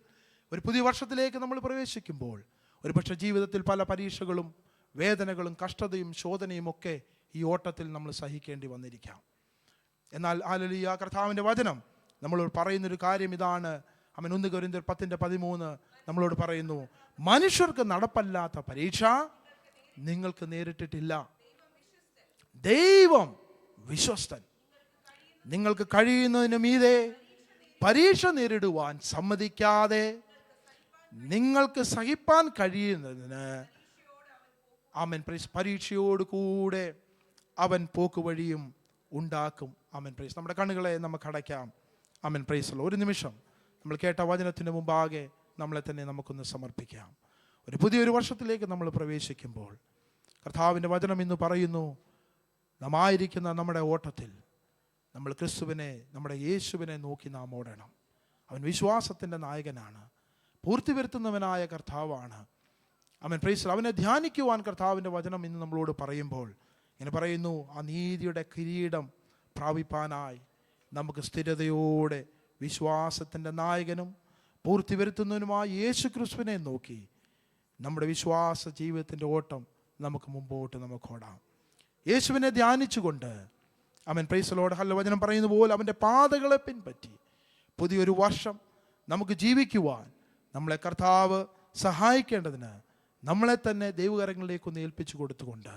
ഒരു പുതിയ വർഷത്തിലേക്ക് നമ്മൾ പ്രവേശിക്കുമ്പോൾ ഒരുപക്ഷെ ജീവിതത്തിൽ പല പരീക്ഷകളും വേദനകളും കഷ്ടതയും ശോധനയും ഒക്കെ ഈ ഓട്ടത്തിൽ നമ്മൾ സഹിക്കേണ്ടി വന്നിരിക്കാം. എന്നാൽ ഹല്ലേലൂയ കർത്താവിൻ്റെ വചനം നമ്മളോട് പറയുന്നൊരു കാര്യം ഇതാണ്. ആമേൻ 1 കൊരിന്ത്യർ 10:13 നമ്മളോട് പറയുന്നു, മനുഷ്യർക്ക് നടപ്പല്ലാത്ത പരീക്ഷ നിങ്ങൾക്ക് നേരിട്ടിട്ടില്ല. ദൈവം വിശ്വസ്തൻ. നിങ്ങൾക്ക് കഴിയുന്നതിന് മീതെ പരീക്ഷ നേരിടുവാൻ സമ്മതിക്കാതെ നിങ്ങൾക്ക് സഹിപ്പാൻ കഴിയുന്നതിന് ആമേൻ പരീക്ഷയോട് കൂടെ അവൻ പോക്കുവഴിയും ഉണ്ടാക്കും. ആമേൻ പ്രൈസ്. നമ്മുടെ കണ്ണുകളെ നമുക്ക് അടയ്ക്കാം. ആമേൻ പ്രൈസ്. ഒരു നിമിഷം നമ്മൾ കേട്ട വചനത്തിന് മുമ്പാകെ നമ്മളെ തന്നെ നമുക്കൊന്ന് സമർപ്പിക്കാം. ഒരു പുതിയൊരു വർഷത്തിലേക്ക് നമ്മൾ പ്രവേശിക്കുമ്പോൾ കർത്താവിൻ്റെ വചനം ഇന്ന് പറയുന്നു, നാം ആയിരിക്കുന്ന നമ്മുടെ ഓട്ടത്തിൽ നമ്മൾ ക്രിസ്തുവിനെ, നമ്മുടെ യേശുവിനെ നോക്കി നാം ഓടണം. അവൻ വിശ്വാസത്തിൻ്റെ നായകനാണ്, പൂർത്തി വരുത്തുന്നവനായ കർത്താവാണ്. ആമേൻ പ്രൈസ്. അവനെ ധ്യാനിക്കുവാൻ കർത്താവിൻ്റെ വചനം ഇന്ന് നമ്മളോട് പറയുമ്പോൾ ഇങ്ങനെ പറയുന്നു, ആ നീതിയുടെ കിരീടം പ്രാപിപ്പാനായി നമുക്ക് സ്ഥിരതയോടെ വിശ്വാസത്തിൻ്റെ നായകനും പൂർത്തി വരുത്തുന്നവനുമായ യേശു ക്രിസ്തുവിനെ നോക്കി നമ്മുടെ വിശ്വാസ ജീവിതത്തിൻ്റെ ഓട്ടം നമുക്ക് മുമ്പോട്ട് നമുക്ക് ഓടാം. യേശുവിനെ ധ്യാനിച്ചുകൊണ്ട് ആമേൻ പ്രൈസ് ലോർഡ് ഹല്ലേലൂയ വചനം പറയുന്ന പോലെ അവൻ്റെ പാതകളെ പിൻപറ്റി പുതിയൊരു വർഷം നമുക്ക് ജീവിക്കുവാൻ നമ്മളെ കർത്താവ് സഹായിക്കേണ്ടതിന് നമ്മളെ തന്നെ ദൈവകരങ്ങളിലേക്കൊന്ന് ഏൽപ്പിച്ചു കൊടുത്തുകൊണ്ട്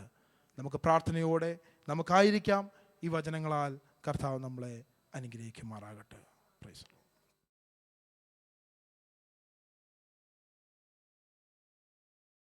നമുക്ക് പ്രാർത്ഥനയോടെ നമുക്കായിരിക്കാം. ഈ വചനങ്ങളാൽ കർത്താവ് നമ്മളെ അനുഗ്രഹിക്കുമാറാകട്ടെ. പ്രൈസ്.